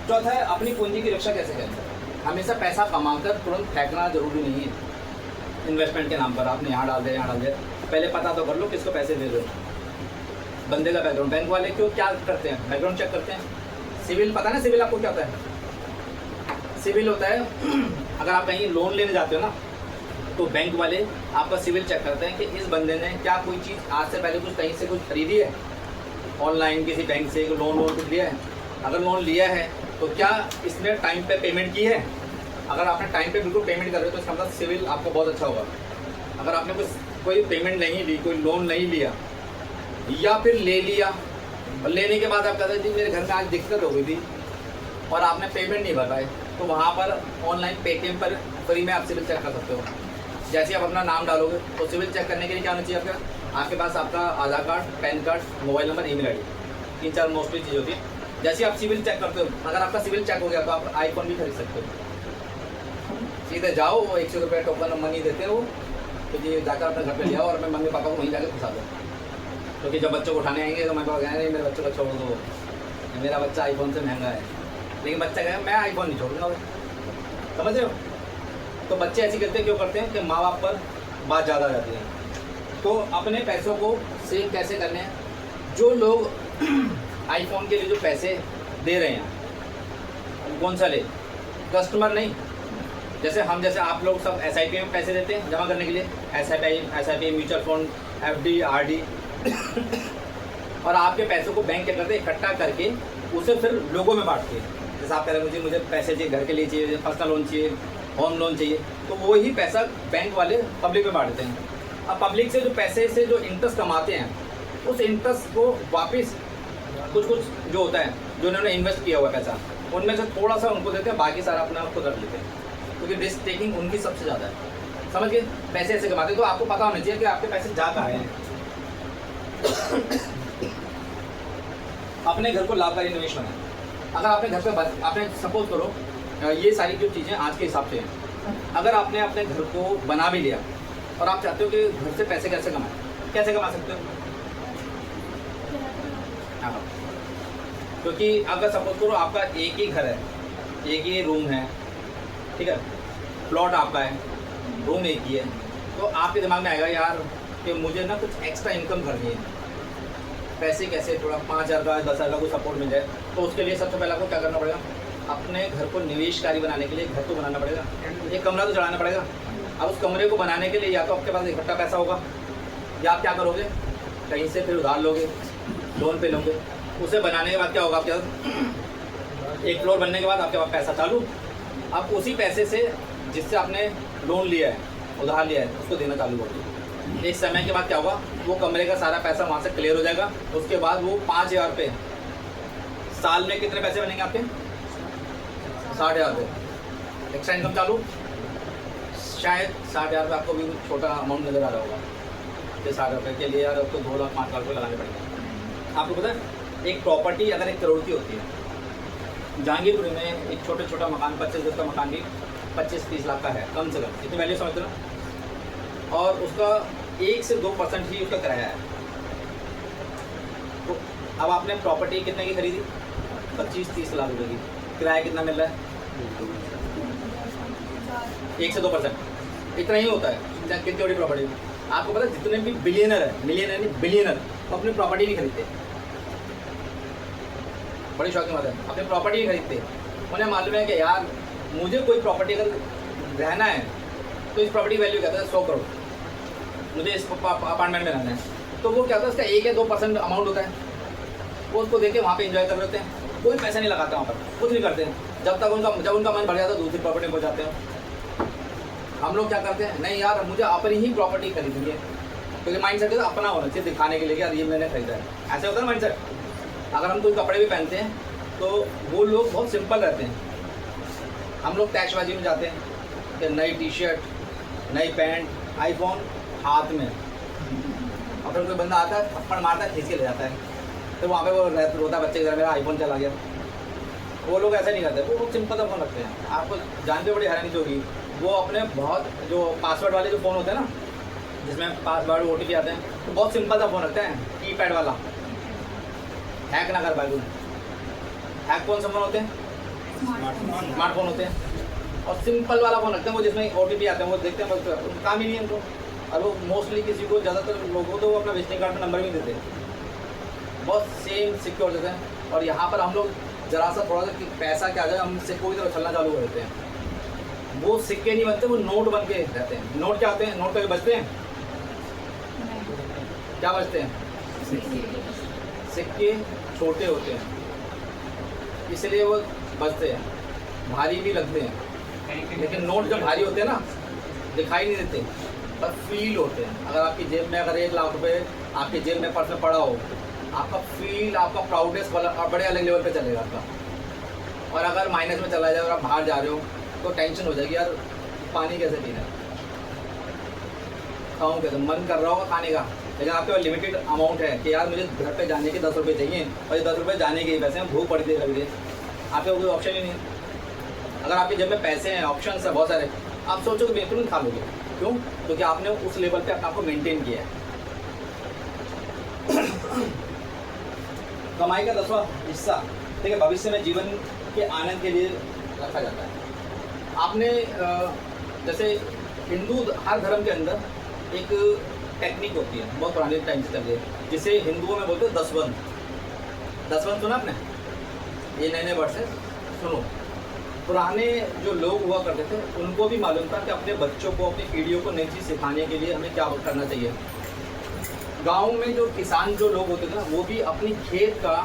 चौथा है अपनी पूंजी की रक्षा कैसे करें। हमेशा पैसा कमाकर तुरंत फेंकना जरूरी नहीं है। इन्वेस्टमेंट के नाम पर आपने यहाँ डाल दिया, यहाँ डाल दिया, पहले पता तो कर लो किसको पैसे दे रहे हो, बंदे का बैकग्राउंड। बैंक वाले क्यों क्या करते हैं, बैकग्राउंड चेक करते हैं। सिविल पता है ना, सिविल आपको क्या होता है? सिविल होता है अगर आप कहीं लोन लेने जाते हो ना, तो बैंक वाले आपका सिविल चेक करते हैं कि इस बंदे ने क्या कोई चीज़ आज से पहले कुछ कहीं से कुछ खरीदी है, ऑनलाइन किसी बैंक से लोन कुछ लिया है। अगर लोन लिया है तो क्या इसने टाइम पे पेमेंट की है। अगर आपने टाइम पे बिल्कुल पेमेंट कर रहे हो तो इसका मतलब सिविल आपका बहुत अच्छा होगा। अगर आपने कोई पेमेंट नहीं ली, कोई लोन नहीं लिया, या फिर ले लिया और लेने के बाद आप कहते हैं जी मेरे घर में आज दिक्कत हो गई थी और आपने पेमेंट नहीं भर पाए, तो वहाँ पर ऑनलाइन पेटीएम पर फ्री में आप सिविल चेक कर सकते हो। जैसे ही आप अपना नाम डालोगे तो सिविल चेक करने के लिए क्या होना चाहिए आपके पास आपका Aadhaar card, PAN card, mobile number, email ID, 3-4 mostly चीज़ होती है। जैसे आप सिविल चेक करते हो, अगर आपका सिविल चेक हो गया तो आप आईफोन भी खरीद सकते हो। सीधे जाओ, वो 100 रुपये टोकन मनी देते हो, तो ये जाकर अपने घर पे ले आओ और अपने मम्मी पापा को वहीं जाकर फंसा दो। क्योंकि जब बच्चों को उठाने आएंगे तो मैं पापा कहेंगे मेरे बच्चों को छोड़ दो, मेरा बच्चा आईफोन से महंगा है। लेकिन बच्चा कहेगा मैं आईफोन नहीं छोड़ूंगा, समझ रहे हो? तो बच्चे ऐसे करते क्यों करते हैं कि माँ बाप पर बात ज़्यादा रहती है। तो अपने पैसों को सेव कैसे करने हैं? जो लोग आईफोन के लिए जो पैसे दे रहे हैं कौन सा ले? कस्टमर नहीं। जैसे आप लोग सब SIP में पैसे देते हैं जमा करने के लिए, SIP mutual fund, FD, RD और आपके पैसों को बैंक क्या करते हैं, इकट्ठा करके उसे फिर लोगों में बांटते हैं। जैसे आप कह रहे हैं मुझे पैसे चाहिए, घर के लिए चाहिए, पर्सनल लोन चाहिए, होम लोन चाहिए, तो वही पैसा बैंक वाले पब्लिक में बांट देते हैं। अब पब्लिक से जो पैसे से जो इंटरेस्ट कमाते हैं, उस इंटरेस्ट को वापस कुछ जो होता है, जो उन्होंने इन्वेस्ट किया हुआ पैसा, उनमें से थोड़ा सा उनको देते हैं, बाकी सारा अपना खुद रख लेते हैं। क्योंकि रिस्क टेकिंग उनकी सबसे ज़्यादा है, समझ गए? पैसे ऐसे कमाते हैं, तो आपको पता होना चाहिए कि आपके पैसे जा कहाँ हैं। अपने घर को लाभकारी निवेश बनाएं। अगर आपने घर पे आपने सपोज करो, ये सारी जो चीज़ें आज के हिसाब से हैं, अगर आपने अपने घर को बना भी लिया और आप चाहते हो कि घर से पैसे कैसे कमा सकते हो? हाँ, क्योंकि अगर सपोज करो आपका एक ही घर है, एक ही रूम है, ठीक है, प्लॉट आपका है, रूम एक ही है, तो आपके दिमाग में आएगा यार कि मुझे ना कुछ एक्स्ट्रा इनकम करनी है, पैसे कैसे थोड़ा 5,000 का 10,000 का कोई सपोर्ट मिल जाए। तो उसके लिए सबसे पहले आपको क्या करना पड़ेगा? अपने घर को निवेशकारी बनाने के लिए घर तो बनाना पड़ेगा, एक कमरा तो चढ़ाना पड़ेगा। अब उस कमरे को बनाने के लिए या तो आपके पास इकट्ठा पैसा होगा, या आप क्या करोगे, कहीं से फिर उधार लोगे, लोन पे लोगे। उसे बनाने के बाद क्या होगा, आपके एक फ्लोर बनने के बाद आपके पास पैसा चालू, आप उसी पैसे से जिससे आपने लोन लिया है, उधार लिया है, उसको देना चालू करोगे। एक समय के बाद क्या होगा, वो कमरे का सारा पैसा वहाँ से क्लियर हो जाएगा। उसके बाद वो 5,000 रुपये साल में कितने पैसे बनेंगे आपके? 60,000 रुपये एक्स्ट्रा इनकम चालू। शायद 60,000 रुपये आपको भी छोटा अमाउंट नज़र आ रहा होगा कि 60,000 रुपये के लिए यार आपको 2 लाख 5 लाख रुपये लगाने पड़ेंगे। आपको पता है एक प्रॉपर्टी अगर 1 करोड़ की होती है, जहांगीरपुर में एक छोटा मकान 25 गज का मकान भी 25-30 लाख का है कम से कम, इतनी वैल्यू समझते हो? और उसका 1 से 2% ही उसका किराया है। तो अब आपने प्रॉपर्टी कितने की खरीदी? 25-30 लाख रुपये की, किराया कितना मिल रहा है? 1 से 2%, इतना ही होता है। कितनी बड़ी प्रॉपर्टी? आपको पता है जितने भी बिलियनर है, मिलियनर नहीं बिलियनर, वो अपनी प्रॉपर्टी नहीं खरीदते। बड़ी शौक की बात है, अपनी प्रॉपर्टी नहीं खरीदते। उन्हें मालूम है कि यार मुझे कोई प्रॉपर्टी अगर रहना है तो इस प्रॉपर्टी वैल्यू क्या है 100 करोड़, मुझे इस अपार्टमेंट में रहना है, तो वो क्या होता है उसका 1 या 2% अमाउंट होता है, वो उसको देके वहाँ पे एंजॉय कर लेते हैं, कोई पैसा नहीं लगाते वहाँ पर, कुछ नहीं करते हैं। जब उनका मन भर जाता है दूसरी प्रॉपर्टी में जाते हैं। हम लोग क्या करते हैं, नहीं यार मुझे अपनी ही प्रॉपर्टी खरीदनी है, क्योंकि माइंड सेट अपना होना चाहिए, दिखाने के लिए यार ये मैंने खरीदा है, ऐसे होता है माइंड सेट। अगर हम कोई कपड़े भी पहनते हैं तो वो लोग बहुत सिंपल रहते हैं। हम लोग टैक्सबाजी में जाते हैं कि नई टी-शर्ट, नई पैंट, आईफोन हाथ में, और फिर कोई बंदा आता है थप्पड़ मारता है, खींच के ले जाता है, तो वहाँ पे वो रोता बच्चे की तरह मेरा आईफोन चला गया। वो लोग ऐसा नहीं करते, वो बहुत सिंपल सा फ़ोन रखते हैं। आपको जानते हो बड़ी हैरानी होगी, वो अपने बहुत जो पासवर्ड वाले जो फ़ोन होते हैं ना, जिसमें पासवर्ड OTP आते हैं, तो बहुत सिंपल सा फ़ोन रखते हैं, कीपैड वाला। हैक ना कर पाए। हैक कौन सा फ़ोन होते हैं? स्मार्टफोन होते हैं, और सिंपल वाला फ़ोन रखते हैं, वो जिसमें OTP आते हैं, वो देखते हैं, बस काम ही नहीं है उनको। और वो मोस्टली किसी को, ज़्यादातर लोगों को तो वो अपना विजिटिंग कार्ड में नंबर भी देते हैं, बहुत सेम सिक्योर देते हैं। और यहाँ पर हम लोग जरा सा थोड़ा सा पैसा क्या जाए, हम सिक्कों की तरफ चलना चालू कर देते हैं। वो सिक्के नहीं बनते, वो नोट बन के रहते हैं। नोट क्या होते हैं? नोट कभी बचते हैं? क्या बचते हैं? सिक्के छोटे होते हैं, इसलिए वो बचते हैं, भारी भी लगते हैं। लेकिन नोट जब भारी होते हैं ना, दिखाई नहीं देते, पर फील होते हैं। अगर आपकी जेब में अगर 1 लाख रुपए आपकी जेब में पर्स में पड़ा हो, आपका फील, आपका प्राउडेस्ट बड़े अलग लेवल पे चलेगा आपका। और अगर माइनस में चला जाए और आप बाहर जा रहे हो तो टेंशन हो जाएगी, यार पानी कैसे पीना है, खाऊँ कैसे, मन कर रहा होगा खाने का, लेकिन आपके पास लिमिटेड अमाउंट है कि यार मुझे घर पे जाने के 10 रुपये चाहिए और ये 10 रुपये जाने के ही पैसे हैं, भूख पड़ी दे रही है, आपके कोई ऑप्शन ही नहीं है। अगर आपके जेब में पैसे हैं, ऑप्शन है बहुत सारे, आप सोचो कि बिल्कुल खा लोगे। क्यों? क्योंकि आपने उस लेवल पे अपने आप को मेंटेन किया है। कमाई का 10वां हिस्सा ठीक है भविष्य में जीवन के आनंद के लिए रखा जाता है। आपने जैसे हिंदू हर धर्म के अंदर एक टेक्निक होती है, बहुत पुराने टाइम से चल रही है, जिसे हिंदुओं में बोलते हैं दसवन। दसवन सुना आपने? ये नए नए वर्ड है, सुनो। पुराने जो लोग हुआ करते थे उनको भी मालूम था कि अपने बच्चों को, अपनी पीढ़ियों को नई चीज़ सिखाने के लिए हमें क्या करना चाहिए। गांव में जो किसान जो लोग होते थे ना, वो भी अपनी खेत का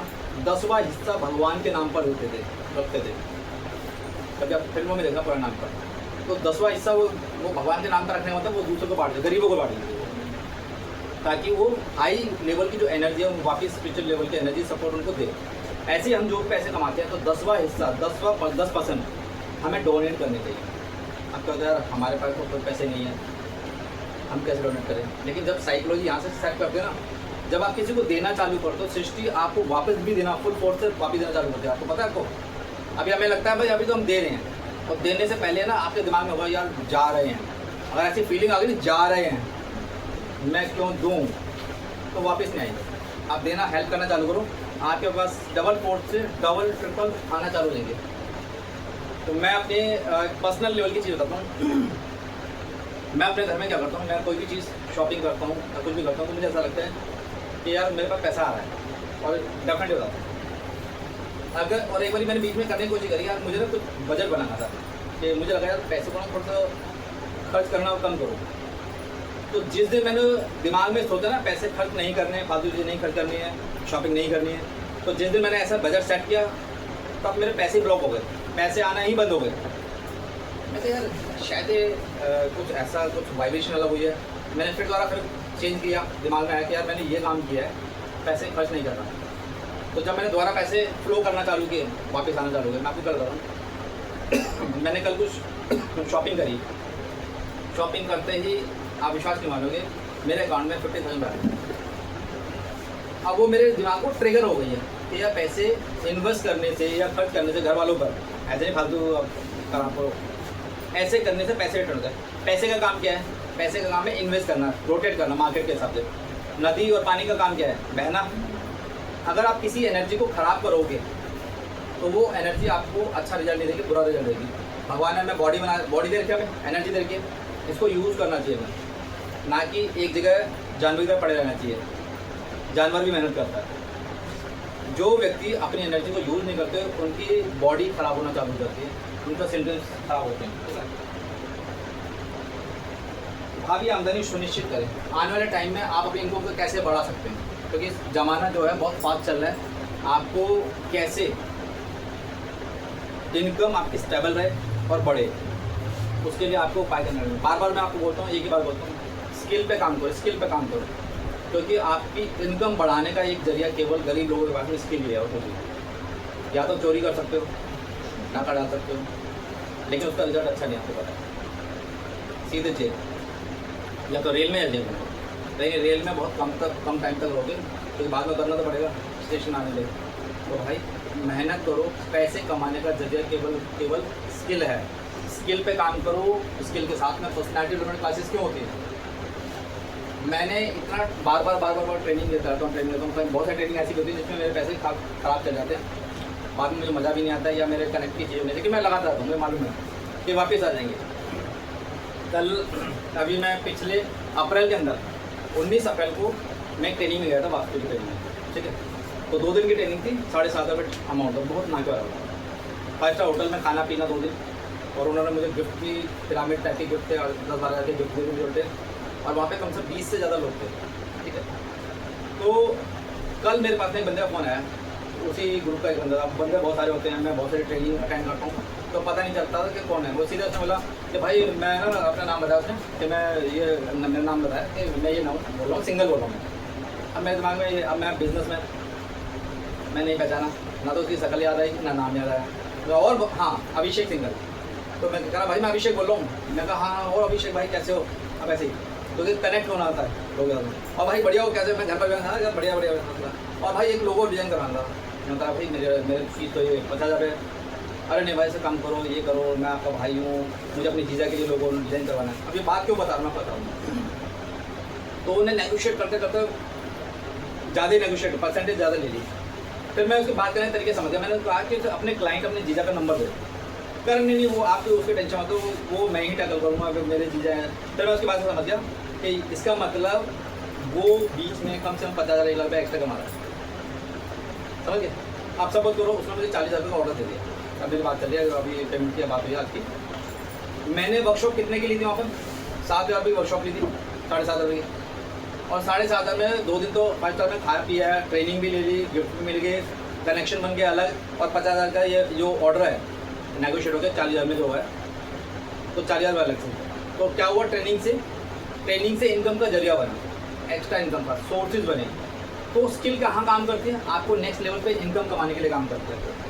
10वां हिस्सा भगवान के नाम पर रखते थे। कभी आप फिल्मों में देखा पुराने नाम पर, तो 10वां हिस्सा वो भगवान के नाम पर रखने का मतलब वो दूसरों को बांट देते, गरीबों को बांट देते, ताकि वो हाई लेवल की जो एनर्जी है वो वापस स्पिरिचुअल लेवल की एनर्जी सपोर्ट उनको दे। ऐसे ही हम जो पैसे कमाते हैं तो 10वां हिस्सा 10% हमें डोनेट करने चाहिए। अब क्या होता है, हमारे पास तो कोई पैसे नहीं है, हम कैसे डोनेट करें। लेकिन जब साइकोलॉजी यहाँ से सेट करते हैं ना, जब आप किसी को देना चालू करते हो, सृष्टि आपको वापस भी देना, फुल फोर्स से वापस देना चालू करते हैं। आपको पता है, आपको अभी हमें लगता है भाई अभी तो हम दे रहे हैं, और देने से पहले ना आपके दिमाग में होगा यार जा रहे हैं। अगर ऐसी फीलिंग आ गई जा रहे हैं, मैं क्यों दूँ, तो वापस नहीं आएंगे। आप देना, हेल्प करना चालू करो, आपके पास डबल फोर्स से डबल ट्रिपल आना चालू हो जाएंगे। तो मैं अपने पर्सनल लेवल की चीज़ बताता हूँ। मैं अपने घर में क्या करता हूँ, मैं कोई भी चीज़ शॉपिंग करता हूँ या कुछ भी करता हूँ तो मुझे ऐसा लगता है कि यार मेरे पास पैसा आ रहा है, और डेफिनेटली बताता हूँ। अगर और एक बार मैंने बीच में करने की कोशिश करी, यार मुझे ना कुछ बजट बनाना था कि मुझे लगा यार पैसे को ना थोड़ा सा खर्च करना कम करो। तो जिस दिन मैंने दिमाग में सोचा ना पैसे खर्च नहीं करने, फालतू चीज़ें नहीं खर्च करनी है, शॉपिंग नहीं करनी है, तो जिस दिन मैंने ऐसा बजट सेट किया तब मेरे पैसे ब्लॉक हो गए, पैसे आना ही बंद हो गए। मैं तो यार शायद कुछ ऐसा कुछ वाइब्रेशन अलग हुई है। मैंने फिर दोबारा फिर चेंज किया, दिमाग में आया कि यार मैंने ये काम किया है, पैसे खर्च नहीं कर रहा। तो जब मैंने दोबारा पैसे फ्लो करना चालू किए, वापस आना चालू किया, मैं आपको कल बताऊँ मैंने कल कुछ शॉपिंग करी। शॉपिंग करते ही आप विश्वास नहीं मानोगे, मेरे अकाउंट में 50,000 आ गए। अब वो मेरे दिमाग को ट्रिगर हो गई है कि यार पैसे इन्वेस्ट करने से या खर्च करने से घर वालों पर ऐसे नहीं फालतू काम करो, ऐसे करने से पैसे रिटर्न होता है। पैसे का काम क्या है? पैसे का काम है इन्वेस्ट करना, रोटेट करना मार्केट के हिसाब से। नदी और पानी का काम क्या है? बहना। अगर आप किसी एनर्जी को ख़राब करोगे तो वो एनर्जी आपको अच्छा रिजल्ट नहीं देगी, बुरा रिजल्ट देगी। भगवान ने हमें बॉडी दे रखी है, एनर्जी दे रखी है, इसको यूज़ करना चाहिए हमें, ना कि एक जगह जानवर की तरह पड़े रहना चाहिए। जानवर भी मेहनत करता है। जो व्यक्ति अपनी एनर्जी को यूज़ नहीं करते उनकी बॉडी ख़राब होना चालू हो जाती है, उनका सिम्टम्स खराब होते हैं। भावी आमदनी सुनिश्चित करें। आने वाले टाइम में आप अपनी इनकम को कैसे बढ़ा सकते हैं, क्योंकि ज़माना जो है बहुत फास्ट चल रहा है। आपको कैसे इनकम आपकी स्टेबल रहे और बढ़े, उसके लिए आपको उपाय करना है। बार बार मैं आपको बोलता हूँ, एक ही बार बोलता हूँ, स्किल पे काम करो, स्किल पे काम करो, क्योंकि आपकी इनकम बढ़ाने का एक जरिया केवल गरीब लोगों के पास में स्किल ही है। और कुछ या तो चोरी कर सकते हो, डाका डाल सकते हो, लेकिन उसका रिजल्ट अच्छा नहीं आपको पता है। सीधे जेल, या तो रेल में या जेल में। लेकिन रेल में बहुत कम टाइम तक रहोगे, क्योंकि बाद में करना तो पड़ेगा स्टेशन आने लगे। तो भाई मेहनत करो, पैसे कमाने का जरिया केवल स्किल है। स्किल पे काम करो। स्किल के साथ में पर्सनैलिटी डेवलपमेंट क्लासेस क्यों होती है? मैंने इतना बार बार ट्रेनिंग देता रहता हूँ, बहुत सारी ट्रेनिंग ऐसी होती है जिसमें मेरे पैसे खराब चल जाते हैं, बाद में मुझे मज़ा भी नहीं आता या मेरे कनेक्ट की चीज़ें नहीं, लेकिन मैं लगाता रहता हूँ, मुझे मालूम है कि वापस आ जाएंगे। कल अभी मैं पिछले अप्रैल के अंदर 19 अप्रैल को मैं ट्रेनिंग में गया था, वास्तु की ट्रेनिंग, ठीक है। तो 2 दिन की ट्रेनिंग थी, 7,500 रुपये अमाउंट था, बहुत महंगा रहा। 5 स्टार होटल में खाना पीना 2 दिन, और उन्होंने मुझे गिफ्ट की पिरामिड टाइप के गिफ्ट थे, 10-12 के गिफ्ट थे, और वहाँ पे कम से 20 से ज़्यादा लोग थे, ठीक है। तो कल मेरे पास एक बंदे का फ़ोन आया, उसी ग्रुप का एक बंदा, बंदे बहुत सारे होते हैं, मैं बहुत सारी ट्रेनिंग अटेंड करता हूँ। तो पता नहीं चलता था कि कौन है। वो सीधे उसने बोला कि भाई मैं ना अपना नाम बताया उसने कि मैं ये मेरा नाम बताया कि मैं ये नाम बोल रहा हूँ, सिंगल बोल रहा हूँ मैं। अब मेरे दिमाग में ये, अब मैं बिजनेसमैन, मैं नहीं पहचाना, ना तो उसकी शक्ल याद आई ना नाम याद आया। तो और हाँ अभिषेक सिंगल, तो मैं कह रहा भाई मैं अभिषेक बोल रहा हूँ। मैं कहा हाँ और अभिषेक भाई कैसे हो? अब ऐसे ही तो कनेक्ट होना आता है लोग। और भाई बढ़िया हो कैसे? मैं घर पर गया बढ़िया बढ़िया। और भाई एक लोगो डिजाइन करवाना था। मैं कहा भाई मेरे फीस तो ये 50,000 है। अरे नहीं भाई से काम करो, ये करो, मैं आपका भाई हूँ, मुझे अपनी जीजा के लिए लोगों डिज़ाइन करवाना है। अब ये बात क्यों बता रहा मैं बताऊँ। तो उन्हें नेगोशिएट करते करते ज़्यादा नेगोशिएट परसेंटेज ज़्यादा ले ली। फिर मैं उसकी बात करने के तरीके समझ गया। मैंने कहा कि अपने क्लाइंट अपने जीजा का नंबर दे। कर नहीं वो आपको उसके टेंशन मत लो, वो मैं ही टैकल करूँगा अगर मेरे जीजा हैं। फिर मैं उसकी बात से समझ गया कि इसका मतलब वो बीच में कम से कम 50,000 1 लाख रुपये एक्स्ट्रा कमा रहा है। समझ गए? आप सपोज करो उसने मुझे 40,000 का ऑर्डर दे दिया। अभी बात चल रही है, अभी पेमेंट की बात हुई आज की। मैंने वर्कशॉप कितने की ली थी वहाँ पर? 7,000 की वर्कशॉप ली थी, 7,500 की। और 7,500 में 2 दिन तो 5 स्टार में खाया पिया है, ट्रेनिंग भी ले ली, गिफ्ट भी मिल गए, कनेक्शन बन गया अलग। और 50,000 का ये जो ऑर्डर है नेगोशिएट हो गया 40,000 में जो है, तो 40,000 अलग से। तो क्या हुआ? ट्रेनिंग से इनकम का जरिया बना, एक्स्ट्रा इनकम का सोर्सेज बने। तो स्किल कहाँ काम करती है? आपको नेक्स्ट लेवल पे इनकम कमाने के लिए काम करते हैं।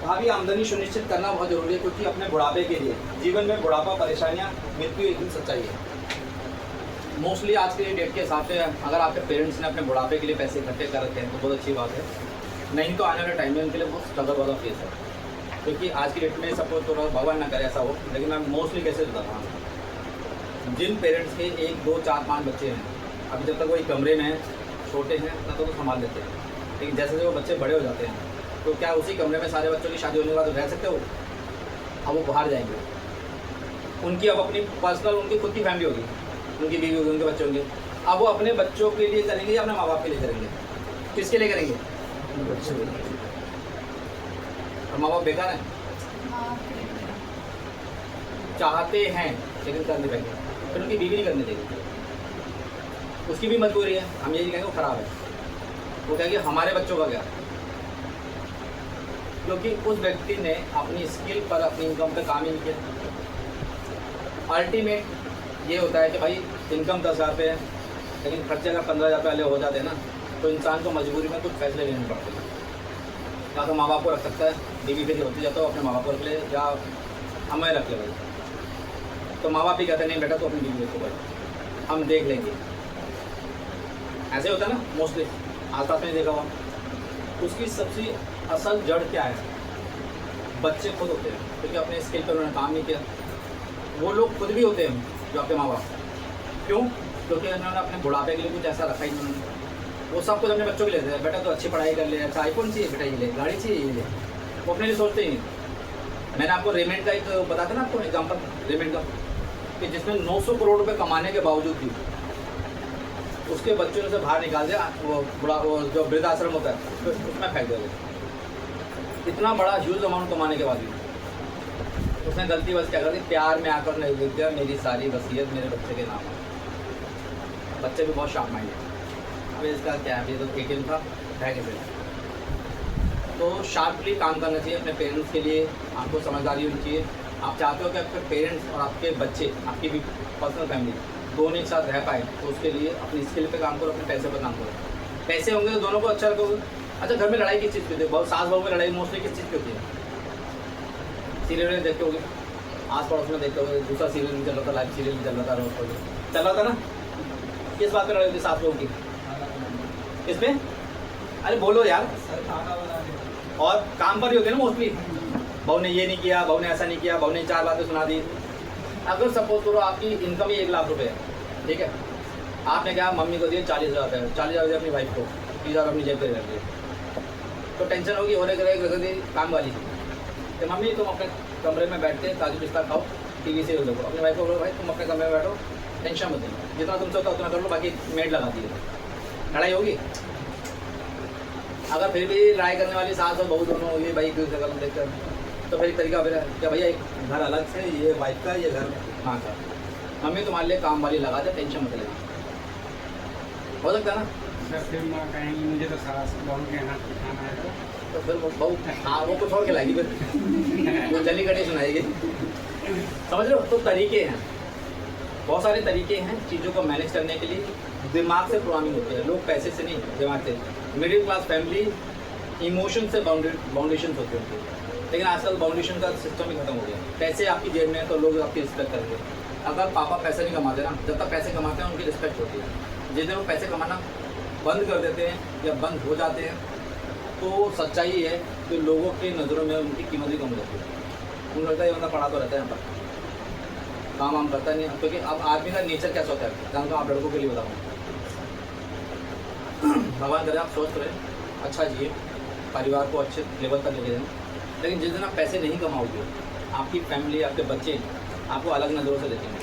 भावी आमदनी सुनिश्चित करना बहुत जरूरी है, क्योंकि अपने बुढ़ापे के लिए, जीवन में बुढ़ापा, परेशानियाँ, मृत्यु एक दिन सच्चाई है। मोस्टली आज के डेट के हिसाब से अगर आपके पेरेंट्स ने अपने बुढ़ापे के लिए पैसे इकट्ठे कर रखे हैं तो बहुत अच्छी बात है, नहीं तो आने वाले टाइम में उनके लिए बहुत स्ट्रगल वाला फेस है। क्योंकि आज की डेट में सपोज थोड़ा भगवान ना करे ऐसा हो, लेकिन मैं मोस्टली कैसे बताता हूँ, जिन पेरेंट्स के 1, 2, 4, 5 बच्चे हैं, अभी जब तक वो एक कमरे में छोटे हैं तब तो संभाल लेते हैं। लेकिन जैसे जैसे वो बच्चे बड़े हो जाते हैं तो क्या उसी कमरे में सारे बच्चों की शादी होने के बाद रह सकते हो? अब वो बाहर जाएंगे, उनकी अब अपनी पर्सनल उनकी खुद की फैमिली होगी, उनकी बीवी होगी, उनके बच्चे होंगे। अब वो अपने बच्चों के लिए करेंगे या अपने माँ बाप के लिए करेंगे? किसके लिए करेंगे? बच्चों के लिए। और माँ बाप बेकार हैं, चाहते हैं लेकिन कर नहीं पाएंगे, फिर उनकी बीवी नहीं करने देगी, उसकी भी मजबूरी है। हम यही कहेंगे वो खराब है, वो कहेंगे हमारे बच्चों का क्या, क्योंकि उस व्यक्ति ने अपनी स्किल पर अपनी इनकम पे काम ही नहीं किया। अल्टीमेट ये होता है कि भाई इनकम 10,000 रुपये है, लेकिन खर्चे अगर 15,000 पहले हो जाते हैं ना, तो इंसान को मजबूरी में कुछ फैसले लेने पड़ते हैं। या तो माँ बाप को रख सकता है, बीवी फिर होती जाता है अपने माँ बाप को रख ले, या हमें रख ले भाई। तो माँ बाप ही कहते हैं नहीं बेटा तो अपनी बीवी को भाई हम देख लेंगे, ऐसे होता है ना मोस्टली, आसपास में देखा हुआ। उसकी सबसे असल जड़ क्या है? बच्चे खुद होते हैं, क्योंकि अपने स्किल पर उन्होंने काम नहीं किया। वो लोग खुद भी होते हैं जो आपके माँ बाप, क्यों? क्योंकि उन्होंने अपने बुढ़ापे के लिए कुछ ऐसा रखा ही नहीं। वो सब कुछ अपने बच्चों के लिए लेते हैं, बेटा तो अच्छी पढ़ाई कर ले, अच्छा आईफोन चाहिए बेटा ये ले, गाड़ी चाहिए ये ले, वो अपने लिए सोचते ही नहीं। मैंने आपको रेमेंड का एक बताया था ना आपको एग्जाम्पल रेमेंड का, कि जिसमें 900 करोड़ रुपये कमाने के बावजूद भी उसके बच्चों ने से बाहर निकाल दिया, वो जो वृद्धाश्रम होता है तो उसमें फेंक दिया। इतना बड़ा ह्यूज अमाउंट कमाने के बाद भी उसने गलती बस क्या कर दी, प्यार में आकर नहीं लिख दिया मेरी सारी वसीयत मेरे बच्चे के नाम है। बच्चे भी बहुत शार्प माइंड है। अब इसका क्या है, ये तो ATM था है कैसे। तो शार्पली काम करना चाहिए अपने पेरेंट्स के लिए, आपको समझदारी होनी चाहिए। आप चाहते हो कि आपके पेरेंट्स और आपके बच्चे, आपकी भी पर्सनल फैमिली दोनों एक साथ रह पाए, तो उसके लिए अपनी स्किल पे काम करो, अपने पैसे पर काम करो। पैसे होंगे तो दोनों को अच्छा रखोगे। अच्छा, घर में लड़ाई किस चीज़ की होती है? बहुत सास बहू में लड़ाई मोस्टली किस चीज़ की होती है? सीरियल में देखते होगे, आस पड़ोस में देखते होगे, दूसरा सीरियल भी चल रहा था, लाइव सीरियल भी चल रहा था, रोज पर चल रहा था ना। किस बात पर लड़ाई होती सास बहू की? किसमें? अरे बोलो यार। और काम पर ही होते हैं ना मोस्टली, बहू ने ये नहीं किया, बहू ने ऐसा नहीं किया, बहू ने 4 बातें सुना दी। अगर सपोज करो आपकी इनकम ही 1 लाख रुपए है, ठीक है, आपने क्या मम्मी को दिए 40,000 रुपये, 40,000 रुपये अपनी वाइफ को, 30,000 अपनी जेब पे रख दिए, तो टेंशन होगी होने रख दी काम वाली। तो मम्मी तुम अपने कमरे में बैठ के काजू पिस्ता खाओ, TV से देखो, अपनी वाइफ को बोलो भाई तुम अपने कमरे में बैठो, टेंशन मत लो, जितना तुमसे होता उतना कर लो, बाकी मेड लगा दी। लड़ाई होगी। अगर फिर भी लड़ाई करने वाली सास और बहू दोनों होगी भाई दूसरे कल देखकर, तो फिर तरीका फिर क्या भैया एक घर अलग से, ये वाइफ का, ये घर माँ का, मम्मी तुम्हारे लिए काम वाली लगा दे, टेंशन मत लेना। हो सकता है ना। सर फिर माँ कहेंगी मुझे तो सास बहू के हाथ पे खाना है तो फिर वो बहू, हाँ वो कुछ और खिलाएगी फिर वो जली कटी सुनाएगी। समझ रहे हो? तो तरीके हैं, बहुत सारे तरीके हैं चीज़ों को मैनेज करने के लिए। दिमाग से प्रोग्रामिंग होती है, लोग पैसे से नहीं, दिमाग से। मिडिल क्लास फैमिली इमोशन से बाउंडेशन होती है, लेकिन आजकल बाउंडेशन का सिस्टम ही खत्म हो गया। पैसे आपकी जेब में है तो लोग आपकी रिस्पेक्ट करेंगे। अगर पापा पैसे नहीं कमाते ना, जब तक पैसे कमाते हैं उनकी रिस्पेक्ट होती है। जिस दिन वो पैसे कमाना बंद कर देते हैं या बंद हो जाते हैं तो सच्चाई है कि लोगों की नज़रों में उनकी कीमत भी कम होती है। उनको लगता है ये बंदा पढ़ा तो रहता है, यहाँ पर काम वाम करता नहीं है। क्योंकि अब आदमी का नेचर कैसा होता है जानता हूँ, आप लड़कों के लिए बताऊँ। भगवान करे आप स्वस्थ रहे, अच्छा जिए, परिवार को अच्छे लेवल तक लेके जाएं, लेकिन जिस दिन आप पैसे नहीं कमाओगे आपकी फैमिली, आपके बच्चे आपको अलग नज़रों से देखेंगे।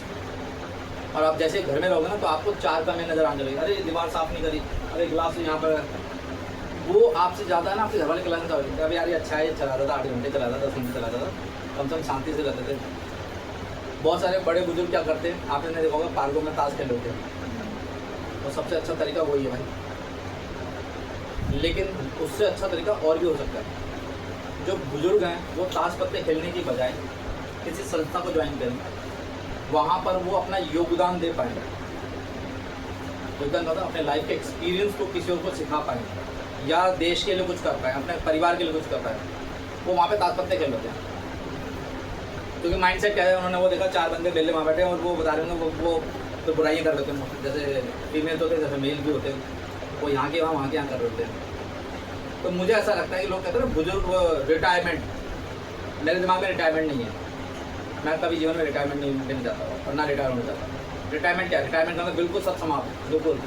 और आप जैसे घर में रहोगे ना तो आपको चार कमी नज़र आने लगेगी। अरे दीवार साफ़ नहीं करी, अरे गिलास यहाँ पर, वो आपसे ज़्यादा ना आपके घर वाले क्लास में। अब यार ये अच्छा है, चलाता था 8 घंटे चलाता था, 10 घंटे चलाता था, कम से कम शांति से रहते थे। बहुत सारे बड़े बुजुर्ग क्या करते हैं, आपने नहीं देखा होगा, पार्कों में ताश खेल होते हैं, और सबसे अच्छा तरीका वही है भाई। लेकिन उससे अच्छा तरीका और भी हो सकता है। जो बुजुर्ग हैं वो ताश पत्ते खेलने की बजाय किसी संस्था को ज्वाइन करें, वहाँ पर वो अपना योगदान दे पाएँ। योगदान मतलब अपने लाइफ के एक्सपीरियंस को किसी और को सिखा पाएँ, या देश के लिए कुछ कर पाएँ, अपने परिवार के लिए कुछ कर पाएँ। वो वहाँ पे ताश पत्ते खेल लेते हैं, क्योंकि माइंडसेट क्या है, उन्होंने वो देखा 4 बंदे बेले वहाँ बैठे और वो बता रहे होंगे वो तो बुराइयाँ कर लेते हैं। जैसे फीमेल होते हैं, जैसे मेल भी होते हैं, वो यहाँ के वहाँ के यहाँ कर लेते हैं। तो मुझे ऐसा लगता है कि लोग कहते हैं ना बुजुर्ग रिटायरमेंट, मेरे दिमाग में रिटायरमेंट नहीं है। मैं कभी जीवन में रिटायरमेंट नहीं लेना चाहता और ना रिटायर होना चाहता। रिटायरमेंट क्या है? रिटायरमेंट मतलब बिल्कुल सब समाप्त, बिल्कुल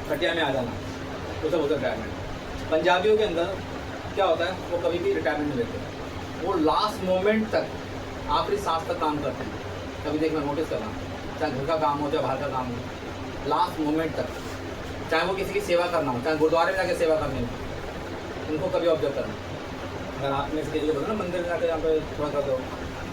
खटिया में आ जाना, तो सब होता है रिटायरमेंट। पंजाबियों के अंदर क्या होता है, वो कभी भी रिटायरमेंट नहीं लेते, वो लास्ट मोमेंट तक, आखिरी सांस तक काम करते हैं। कभी देखना, नोटिस करना, चाहे घर का काम हो चाहे बाहर का काम हो, लास्ट मोमेंट तक, चाहे वो किसी की सेवा करना हो, चाहे गुरुद्वारे में जाकर सेवा करनी हो, उनको कभी ऑब्जर्व करना। अगर आपने इसके लिए बोला ना मंदिर में जाकर यहाँ पे थोड़ा कर दो,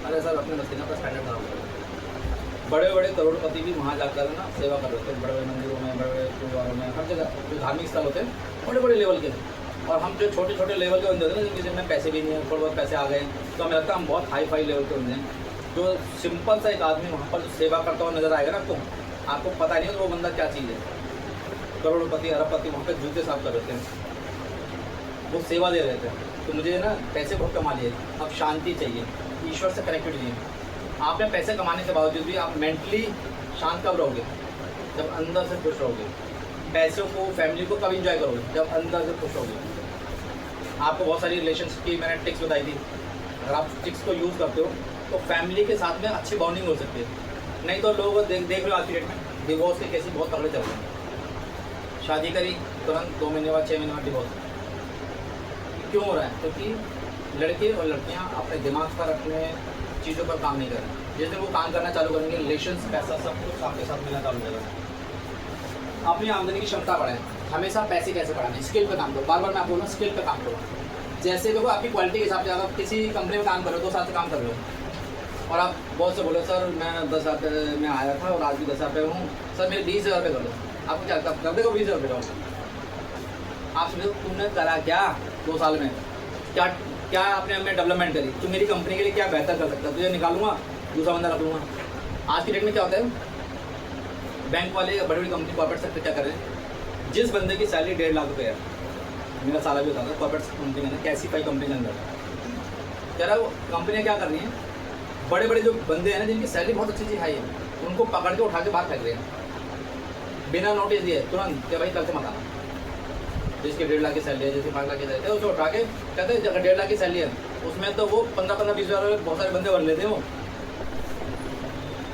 अरे सर अपने मस्ती का स्टैंडर्ड खराब करो। बड़े बड़े करोड़पति भी वहाँ जाकर ना सेवा कर रहे थे, बड़े बड़े मंदिरों में, बड़े बड़े गुरुद्वारों में, हर जगह जो धार्मिक स्थल होते हैं बड़े बड़े लेवल के। और हम जो छोटे छोटे लेवल के बंदे होते हैं ना, जिनके जिनमें पैसे भी नहीं है, थोड़े बहुत पैसे आ गए, तो हमें लगता है हम बहुत हाई फाई लेवल के होते हैं। जो सिंपल सा एक आदमी वहाँ पर जो सेवा करता हुआ नजर आएगा ना आपको पता नहीं है वो बंदा क्या चीज़ है। करोड़पति अरबपति वहाँ पर जूते साफ कर रहे थे, वो सेवा दे रहे थे। तो मुझे ना पैसे बहुत कमा लिए, अब शांति चाहिए, ईश्वर से कनेक्टेड चाहिए। आपने पैसे कमाने के बावजूद भी आप मेंटली शांत कब रहोगे? जब अंदर से खुश रहोगे। पैसों को, फैमिली को कब इंजॉय करोगे? जब अंदर से खुश रहोगे। आपको बहुत सारी रिलेशनशिप की मैंने टिक्स बताई थी, अगर आप टिक्स को यूज़ करते हो तो फैमिली के साथ में अच्छी बॉन्डिंग हो सकती है। नहीं तो लोग देख रहे हो आज की डेट में डिवोर्स के केसेस बहुत तगड़े चल रहे हैं। शादी करी तुरंत 2 महीने बाद 6 महीने बाद डिवोर्स। क्यों हो रहा है? क्योंकि लड़के और लड़कियां अपने दिमाग पर, अपने चीज़ों पर काम नहीं कर रहे। जिस दिन वो काम करना चालू करेंगे, रिलेशंस, पैसा, सब कुछ आपके साथ मिलना चालू करेगा। अपनी आमदनी की क्षमता बढ़ाएं, हमेशा पैसे कैसे बढ़ाने, स्किल पे काम करो। बार बार मैं आपको बोल रहा हूँ स्किल पे काम करो। जैसे देखो आपकी क्वालिटी के हिसाब से, अगर किसी कंपनी में काम कर रहे हो, 2 साल से काम कर रहे हो और आप बहुत से बोले सर मैं 10,000 में आया था और आज भी 10,000 पे हूँ, सर मेरे 20,000 कर दो। आपको क्या कर देगा? 20,000 रुपये। आप समझो तुमने करा क्या 2 साल में, क्या आपने हमें डेवलपमेंट करी? तो मेरी कंपनी के लिए क्या बेहतर कर सकता है? तुझे निकालूंगा, दूसरा बंदा रख लूँगा। आज की डेट में क्या होता है, बैंक वाले, बड़ी बड़ी कंपनी, कॉर्पोरेट सेक्टर क्या कर रहे हैं, जिस बंदे की सैलरी 1.5 लाख रुपये है, मेरा साला भी होता था कॉर्पोरेट कंपनी में, कैसीफाई कंपनी के अंदर, कह रहा वो कंपनियाँ क्या कर रही हैं, बड़े बड़े जो बंदे हैं ना जिनकी सैलरी बहुत अच्छी हाई है, उनको पकड़ के उठा के बाहर फेंक रहे हैं बिना नोटिस दिए, तुरंत कि भाई कल से मत आना। जिसके 1.5 लाख की सैलरी है, जिसकी 5 लाख की सैलरी है, उसको उठा के कहते हैं अगर 1.5 लाख की सैलरी है उसमें तो वो 15-20,000 बहुत सारे बंदे भर लेते हैं। वो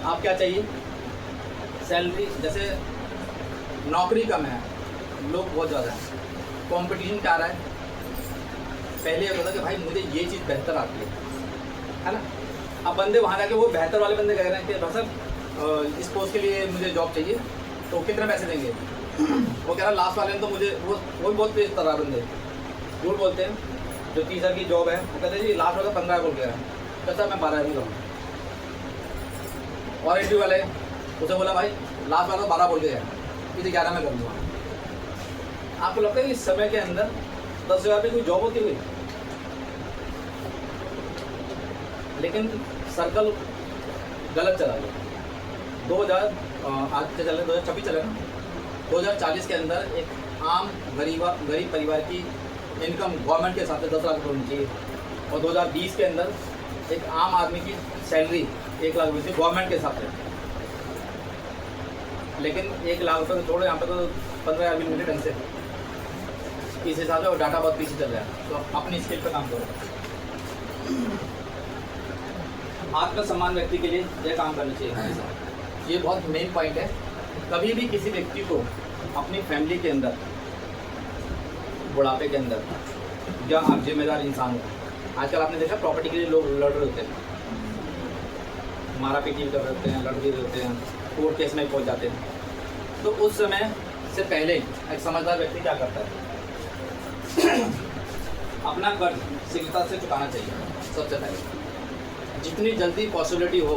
आप क्या चाहिए? सैलरी, जैसे नौकरी कम है, लोग बहुत ज़्यादा है, कंपटीशन क्या रहा है। पहले ये होता था कि भाई मुझे ये चीज़ बेहतर आती है ना। अब बंदे वहाँ जाके वो बेहतर वाले बंदे कह रहे हैं कि भाई साहब इस पोस्ट के लिए मुझे जॉब चाहिए, तो कितने पैसे देंगे? वो कह रहा लास्ट वाले ने तो मुझे वो भी बहुत तेज तरह बंदे झूठ बोलते हैं। जो 30,000 की जॉब है वो कहते हैं जी लास्ट वाला 15 बोल के रहा है, सर मैं 12 नहीं कहूँ। और इंटरव्यू वाले उसे बोला भाई लास्ट वाला 12 बोल के गया, इसे 11 में कर दूँगा। आपको लगता है कि इस समय के अंदर 10,000 की कोई जॉब होती हुई, लेकिन सर्कल गलत चला गया। 2000 आज से चल रहे 2026 चले ना, 2040 के अंदर एक आम गरीब परिवार की इनकम गवर्नमेंट के हिसाब से 10 लाख रुपये होनी चाहिए, और 2020 के अंदर एक आम आदमी की सैलरी 1 लाख रुपये थी गवर्नमेंट के हिसाब से। लेकिन 1 लाख रुपये तो छोड़ो, यहाँ पे तो 15,000 भी मिले ढंग से इस हिसाब से, और डाटा बहुत पीछे चल रहा है। तो अपनी स्किल पे काम करो। आत्मसम्मान व्यक्ति के लिए यह काम करना चाहिए हमेशा, ये बहुत मेन पॉइंट है। कभी भी किसी व्यक्ति को अपनी फैमिली के अंदर बुढ़ापे के अंदर, या आप जिम्मेदार इंसान हो, आजकल आपने देखा प्रॉपर्टी के लिए लोग लड़ रहे होते हैं, मारा पीटी भी कर रहे होते हैं, लड़ भी रहे होते हैं, कोर्ट केस में पहुंच जाते हैं। तो उस समय से पहले एक समझदार व्यक्ति क्या करता है, अपना कर्ज शीघ्रता से चुकाना चाहिए। सबसे पहले जितनी जल्दी पॉसिबिलिटी हो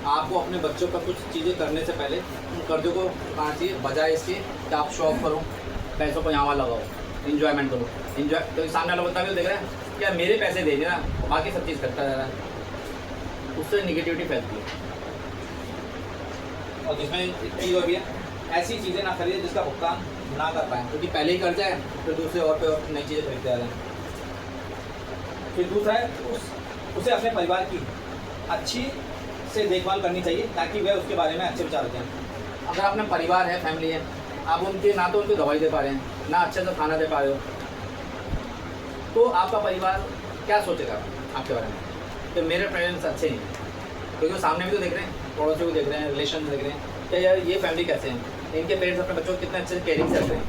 आपको अपने बच्चों का कुछ चीज़ें करने से पहले उन कर्जों को चुकाना चाहिए, बजाय इसके कि आप शॉप करो, पैसों को यहाँ वहाँ लगाओ, इन्जॉयमेंट करो। इन्जॉय तो सामने वाला बता भी देख रहा है क्या मेरे पैसे दे देना, बाकी सब चीज़ करता जा रहा है, उससे निगेटिविटी फैलती है। और जिसमें एक चीज़ और भी है, ऐसी चीज़ें ना खरीदें जिसका भुगतान ना कर पाएँ, क्योंकि पहले ही कर्जा है फिर दूसरे और पे और नई चीज़ें खरीदते आ रहे हैं। फिर दूसरा है उसे अपने परिवार की अच्छी से देखभाल करनी चाहिए, ताकि वह उसके बारे में अच्छे विचार रखें। अगर अपना परिवार है, फैमिली है, आप उनके ना तो उनको दवाई दे पा रहे हैं, ना अच्छे से खाना दे पा रहे हो, तो आपका परिवार क्या सोचेगा आपके बारे में कि मेरे पेरेंट्स अच्छे नहीं हैं, क्योंकि वो सामने भी तो देख रहे हैं, पड़ोसियों को देख रहे हैं, रिलेशन देख रहे हैं कि यार ये फैमिली कैसे हैं, इनके पेरेंट्स अपने बच्चों को कितने अच्छे से केयरिंग से रख रहे हैं।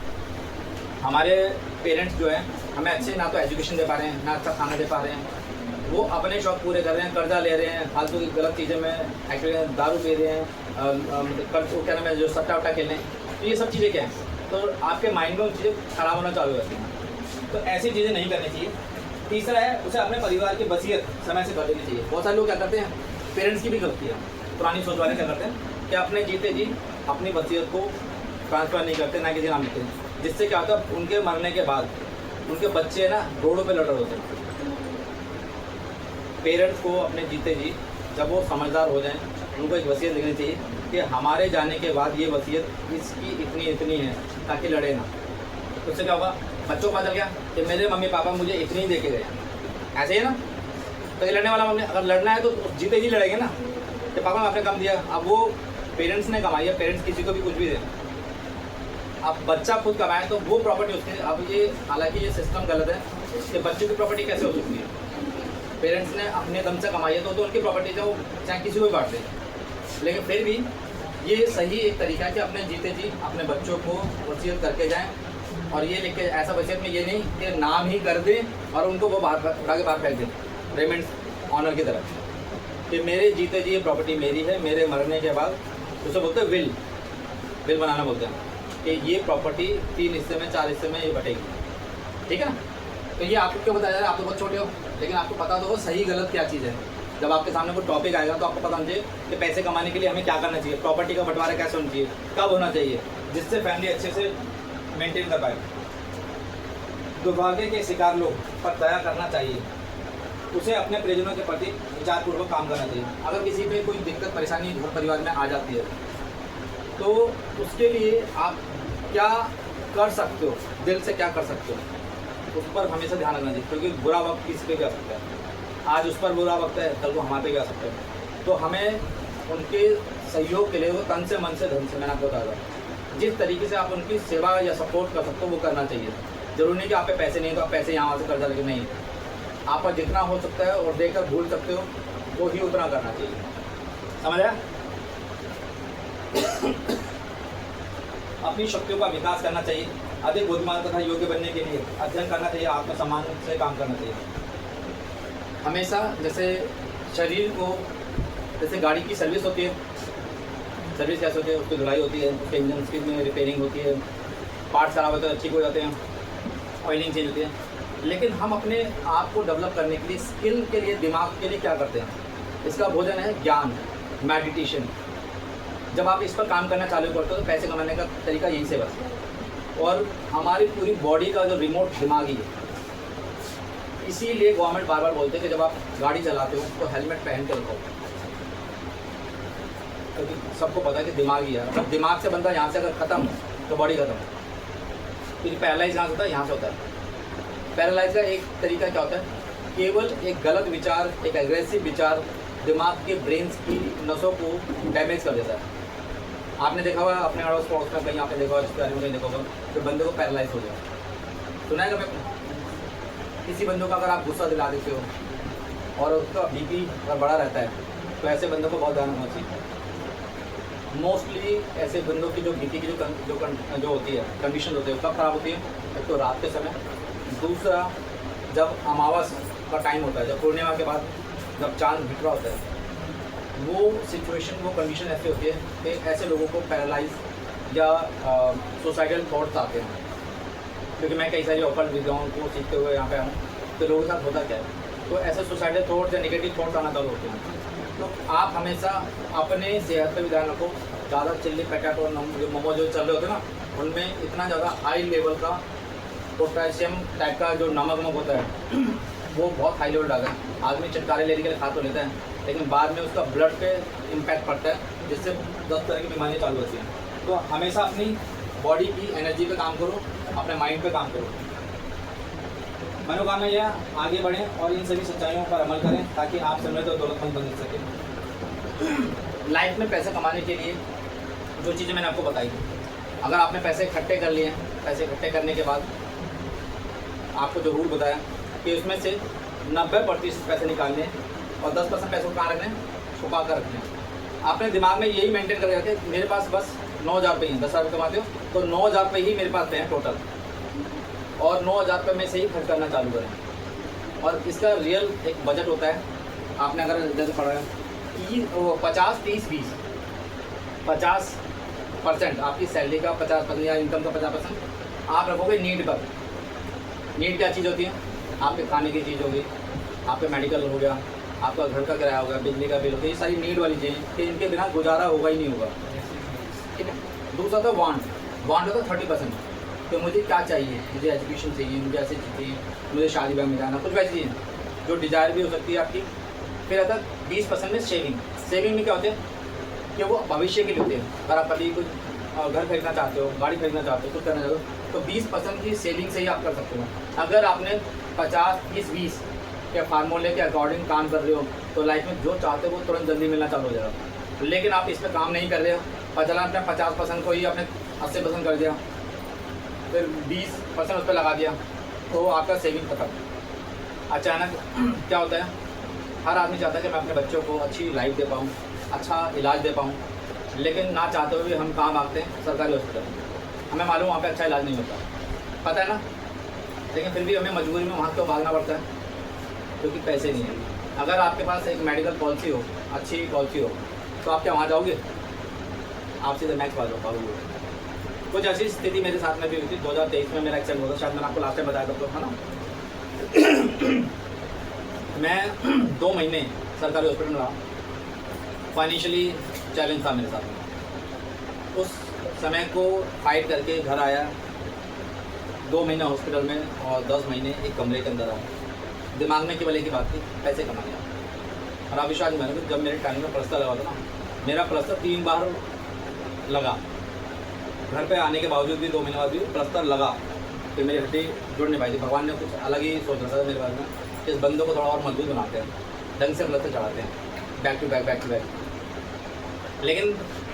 हमारे पेरेंट्स जो हैं हमें अच्छे ना तो एजुकेशन दे पा रहे हैं, ना अच्छा खाना दे पा रहे हैं, वो अपने शौक पूरे कर रहे हैं, कर्जा ले रहे हैं, फालतू की गलत चीज़ें में एक्चुअली दारू पी रहे हैं, कर्ज क्या नाम है जो सट्टा वट्टा खेल रहे हैं। तो ये सब चीज़ें क्या हैं, तो आपके माइंड में चीज़ें खराब होना चालू हो जाती हैं। तो ऐसी चीज़ें नहीं करनी चाहिए। तीसरा है उसे अपने परिवार की वसीयत समय से कर देनी चाहिए। बहुत सारे लोग क्या करते हैं, पेरेंट्स की भी गलती है, पुरानी सोच वाले क्या करते हैं कि अपने जीते जी अपनी वसीयत को ट्रांसफ़र नहीं करते, ना किसी नाम लिखते हैं, जिससे क्या होता है उनके मरने के बाद उनके बच्चे ना रोडों पे लड़ रहे होते हैं। पेरेंट्स को अपने जीते जी जब वो समझदार हो जाएं, उनको एक वसीयत लिखनी चाहिए कि हमारे जाने के बाद ये वसीयत इसकी इतनी इतनी है, ताकि लड़े ना। उससे क्या होगा, बच्चों को पता चल गया कि मेरे मम्मी पापा मुझे इतनी ही दे के गए, ऐसे ही ना। तो ये लड़ने वाला मम्मी अगर लड़ना है तो जीते जी लड़ेंगे ना कि पापा ने आपने कम दिया। अब वो पेरेंट्स ने कमाई है, पेरेंट्स किसी को भी कुछ भी दे, अब बच्चा खुद कमाए तो वो प्रॉपर्टी उसकी। अब ये हालांकि ये सिस्टम गलत है कि बच्चों की प्रॉपर्टी कैसे हो सकती है, पेरेंट्स ने अपने दम से कमाई है तो उनकी प्रॉपर्टी है, वो चाहे किसी को भी बांट दें। लेकिन फिर भी ये सही एक तरीका है कि अपने जीते जी अपने बच्चों को वसीयत करके जाएं, और ये लिख के ऐसा वसीयत में ये नहीं कि नाम ही कर दें और उनको वो बाहर उठा के बाहर फेंक दें, पेमेंट्स ऑनर की तरफ, कि मेरे जीते जी ये प्रॉपर्टी मेरी है, मेरे मरने के बाद उसे बोलते हैं विल बनाना बोलते हैं कि ये प्रॉपर्टी 3 हिस्से में 4 हिस्से में ये बटेगी, ठीक है ना। तो ये आपको क्यों बताया जा रहा है, आप तो बहुत छोटे हो, लेकिन आपको पता तो हो सही गलत क्या चीज़ है। जब आपके सामने कोई टॉपिक आएगा तो आपको पता होना चाहिए कि पैसे कमाने के लिए हमें क्या करना चाहिए, प्रॉपर्टी का बंटवारा कैसे होना चाहिए, कब होना चाहिए, जिससे फैमिली अच्छे से मेंटेन कर पाए। दुर्भाग्य के शिकार लोग पर दया करना चाहिए, उसे अपने परिजनों के प्रति विचारपूर्वक काम करना चाहिए। अगर किसी पे कोई दिक्कत परेशानी घर परिवार में आ जाती है तो उसके लिए आप क्या कर सकते हो, दिल से क्या कर सकते हो, उस पर हमेशा ध्यान रखना चाहिए, क्योंकि बुरा वक्त किसी पे भी आ सकता है। आज उस पर बुरा वक्त है, कल को हमारे पे भी आ सकता है। तो हमें उनके सहयोग के लिए वो तन से मन से धन से, मैंने आपको बताया, जिस तरीके से आप उनकी सेवा या सपोर्ट कर सकते हो वो करना चाहिए। जरूरी नहीं कि आप पे पैसे नहीं है तो आप पैसे यहाँ से कर्जा लेके, नहीं, आप पर जितना हो सकता है और देकर भूल सकते हो वो ही उतना करना चाहिए, समझ आया। अपनी शक्तियों का विकास करना चाहिए, अधिक बुद्धिमान तथा योग्य बनने के लिए अध्ययन करना चाहिए, आत्मसम्मान से काम करना चाहिए। हमेशा जैसे शरीर को, जैसे गाड़ी की सर्विस होती है, सर्विस कैसे होती है, उसकी धुलाई होती है, उसके इंजन की में रिपेयरिंग होती है, पार्ट्स खराब होते हैं ठीक हो जाते हैं, ऑयलिंग चेंज होती है। लेकिन हम अपने आप को डेवलप करने के लिए, स्किल के लिए, दिमाग के लिए क्या करते हैं, इसका भोजन है ज्ञान, मेडिटेशन। जब आप इस पर काम करना चालू करते हो तो पैसे कमाने का तरीका यहीं से बस। और हमारी पूरी बॉडी का जो रिमोट दिमाग ही है। इसीलिए गवर्नमेंट बार बार बोलते हैं कि जब आप गाड़ी चलाते हो तो हेलमेट पहन के रखो, क्योंकि सबको पता है कि दिमाग ही है। मतलब दिमाग से बंदा यहाँ से अगर ख़त्म हो तो बॉडी ख़त्म हो। क्योंकि पैरालाइज यहाँ से होता है, यहाँ से होता है। पैरालाइज का एक तरीका क्या होता है, केवल एक गलत विचार, एक एग्रेसिव विचार दिमाग के ब्रेन्स की नसों को डैमेज कर देता है। आपने देखा होगा अपने अड़ोस पड़ोस में कहीं, आपने देखा होगा रिश्तेदारी में कहीं देखा होगा कि बंदे को पैरालाइज हो गया, सुना है कभी? किसी बंदों का अगर आप गुस्सा दिला देते हो और उसका बीपी अगर बढ़ा रहता है तो ऐसे बंदों को बहुत ध्यान रखना चाहिए। मोस्टली ऐसे बंदों की जो बीपी की जो होती है कंडीशन होती है कब ख़राब होती है? एक तो रात के समय, दूसरा जब अमावस का टाइम होता है, जब पूर्णिमा के बाद जब चांद बिक रहा होता है, वो सिचुएशन, वो कंडीशन ऐसी होती है कि ऐसे लोगों को पैरालाइज या सुसाइडल थॉट्स आते हैं। क्योंकि मैं कई सारी ऑकल्ट विद्याओं को सीखते हुए यहाँ पे आऊँ, तो लोगों के साथ होता क्या है, तो ऐसे सुसाइडल थॉट्स या नेगेटिव थॉट्स आना चालू होते हैं। तो आप हमेशा अपने सेहत पर भी ध्यान रखो। ज़्यादा चिल्ली पैकेट और जो मोमो जो चल रहे होते हैं ना, उनमें इतना ज़्यादा हाई लेवल का पोटेशियम टाइप का जो नमक होता है वो बहुत हाई लेवल डालता है। आदमी चटकारे लेने के लिए खा तो लेता है, लेकिन बाद में उसका ब्लड पे इम्पैक्ट पड़ता है, जिससे 10 तरह की बीमारियाँ चालू होती हैं। तो हमेशा अपनी बॉडी की एनर्जी पे काम करो, अपने माइंड पे काम करो। मनोकामना यह आगे बढ़ें और इन सभी सच्चाइयों पर अमल करें ताकि आप समृद्ध और दौलतमंद बन सकें। लाइफ में पैसे कमाने के लिए जो चीज़ें मैंने आपको बताई, अगर आपने पैसे इकट्ठे कर लिए हैं, पैसे इकट्ठे करने के बाद आपको जो रूल बताया कि उसमें से 90% पैसे निकालने और 10% पैसे को कहाँ रखने, छुपा कर रखने। आपने दिमाग में यही मेंटेन कर रखे मेरे पास बस 9,000 रुपये ही, 10,000 रुपये कमाते हो तो 9,000 रुपये ही मेरे पास पे हैं टोटल, और 9,000 रुपये में से ही खर्च करना चालू करें। और इसका रियल एक बजट होता है। आपने अगर जैसे पढ़ा है 50-30-20, 50% आपकी सैलरी का 50% या इनकम का 50% आप रखोगे नीड पर। नीड क्या चीज़ होती है? आपके खाने की चीज़ होगी, आपका मेडिकल हो गया, आपका घर का किराया होगा, बिजली का बिल होगा, ये सारी नीड वाली चीज़ें कि इनके बिना गुजारा होगा ही नहीं होगा, ठीक है। दूसरा था वांट होता 30%, तो मुझे क्या चाहिए, मुझे एजुकेशन चाहिए, मुझे ऐसे चाहिए, मुझे शादी ब्याह में जाना, कुछ वैसी चीज़ें जो डिज़ायर भी हो सकती है आपकी। फिर आता 20% में सेविंग में क्या होते हैं कि वो भविष्य के लिए होते हैं। अगर आप कभी कुछ घर खरीदना चाहते हो, गाड़ी खरीदना चाहते हो, कुछ करना चाहते हो, तो 20% की सेविंग से ही आप कर सकते हो। अगर आपने 50-30-20 के फार्मूले के अकॉर्डिंग काम कर रहे हो तो लाइफ में जो चाहते हो वो तुरंत जल्दी मिलना चालू हो जाएगा। लेकिन आप इस पर काम नहीं कर रहे हो, पचला आपने 50% को ही आपने 80% कर दिया, फिर 20% उस पर लगा दिया, तो आपका सेविंग खत्म। अचानक क्या होता है, हर आदमी चाहता है कि मैं अपने बच्चों को अच्छी लाइफ दे पाऊँ, अच्छा इलाज दे पाऊँ, लेकिन ना चाहते हुए भी हम कहाँ भागते हैं? सरकारी हॉस्पिटल। हमें मालूम वहाँ पे अच्छा इलाज नहीं होता, पता है ना, लेकिन फिर भी हमें मजबूरी में वहाँ क्यों भागना पड़ता है? क्योंकि पैसे नहीं है। अगर आपके पास एक मेडिकल पॉलिसी हो, अच्छी पॉलिसी हो, तो आप क्या वहाँ जाओगे? आप सीधे मैक्स भागोगे। कुछ ऐसी स्थिति मेरे साथ में भी हुई थी। 2023 में मेरा एक्सीडेंट हुआ था, शायद मैंने आपको लास्ट टाइम बताया था, तो है ना। मैं 2 महीने सरकारी हॉस्पिटल में रहा, फाइनेंशियली चैलेंज था मेरे साथ में। उस समय को फाइट करके घर आया, 2 महीने हॉस्पिटल में और 10 महीने एक कमरे के अंदर आया। दिमाग में केवल एक ही बात थी, पैसे कमाने। और आप विश्वास नहीं मानोगे, जब मेरे टाइम में प्लस्तर लगा था ना, मेरा प्लस्तर 3 बार लगा। घर पे आने के बावजूद भी 2 महीने बाद भी प्लस्तर लगा कि मेरी हड्डी जुड़ नहीं पाई थी। भगवान ने कुछ अलग ही सोच रखा था मेरे बारे में, इस बंदों को थोड़ा और मजबूत बनाते हैं, ढंग से प्लस्तर चढ़ाते हैं, बैक टू बैक। लेकिन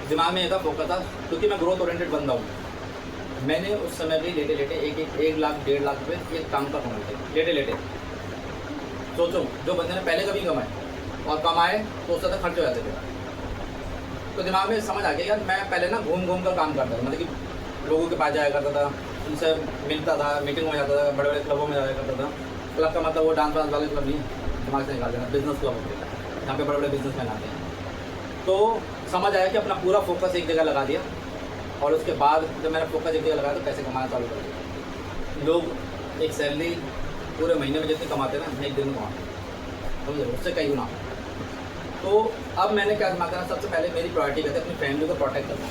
दिमाग में ये था, फोकस था, क्योंकि मैं ग्रोथ ओरिएंटेड बंदा हूँ। मैंने उस समय भी लेटे 1 लाख 1.5 लाख रुपये एक काम पर कमाए थे, लेटे। सोचो, जो बंदे ने पहले कभी कमाए और कमाए तो उससे खर्च हो जाते थे। तो दिमाग में समझ आ गया यार, मैं पहले ना घूम कर काम करता था, मतलब कि लोगों के पास जाया करता था, उनसे मिलता था, मीटिंग में जाता था, बड़े क्लबों में जाया करता था। क्लब का मतलब वो डांस वाले क्लब नहीं, दिमाग से निकाल देना, बिजनेस क्लब होते हैं, यहाँ पे बड़े बिजनेसमैन आते हैं। तो समझ आया कि अपना पूरा फोकस एक जगह लगा दिया, और उसके बाद जब मैंने फोकस एक जगह लगाया तो पैसे कमाना चालू कर दिया। लोग एक सैलरी पूरे महीने में जितनी कमाते हैं ना, मैं एक दिन में कमाते हैं, समझ लो, उससे कई गुना। तो अब मैंने क्या दिमाग करना, सबसे पहले मेरी प्रायोरिटी कहते हैं अपनी फैमिली को प्रोटेक्ट करना।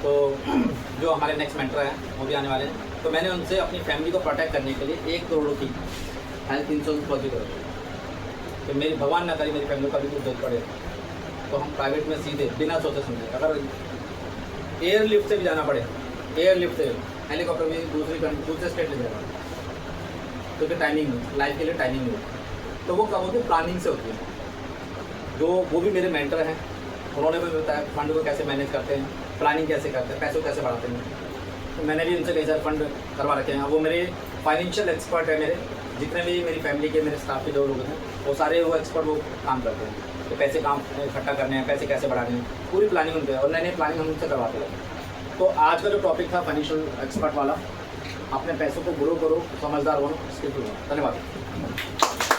तो जो हमारे नेक्स्ट मेंटर हैं वो भी आने वाले हैं, तो मैंने उनसे अपनी फैमिली को प्रोटेक्ट करने के लिए 1 करोड़ की हेल्थ इंश्योरेंस पॉलिसी करो, तो मेरी भगवान ना करे मेरी फैमिली को कभी कुछ जरूरत पड़े तो हम प्राइवेट में सीधे बिना सोचे समझे, अगर एयरलिफ्ट से भी जाना पड़े, एयरलिफ्ट से हेलीकॉप्टर भी दूसरे स्टेट ले जाना, क्योंकि टाइमिंग लाइफ के लिए टाइमिंग हो, तो वो कब होती है, प्लानिंग से होती है। जो वो भी मेरे मेंटर हैं, उन्होंने भी बताया फंड को कैसे मैनेज करते हैं, प्लानिंग कैसे करते हैं, पैसों कैसे बढ़ाते हैं, तो मैंने भी उनसे कई सारे फंड करवा रखे हैं। वो मेरे फाइनेंशियल एक्सपर्ट है, मेरे जितने भी मेरी फैमिली के मेरे स्टाफ के जो लोग हैं वो सारे वो एक्सपर्ट वो काम करते हैं, तो पैसे काम इकट्ठा करने हैं, पैसे कैसे बढ़ाने हैं, पूरी प्लानिंग उनके है और नई नई प्लानिंग हम उनसे करवाते हैं। तो आज का जो टॉपिक था फाइनेंशियल एक्सपर्ट वाला, अपने पैसों को ग्रो करो, समझदार बनो, स्किलफुल बनो। धन्यवाद।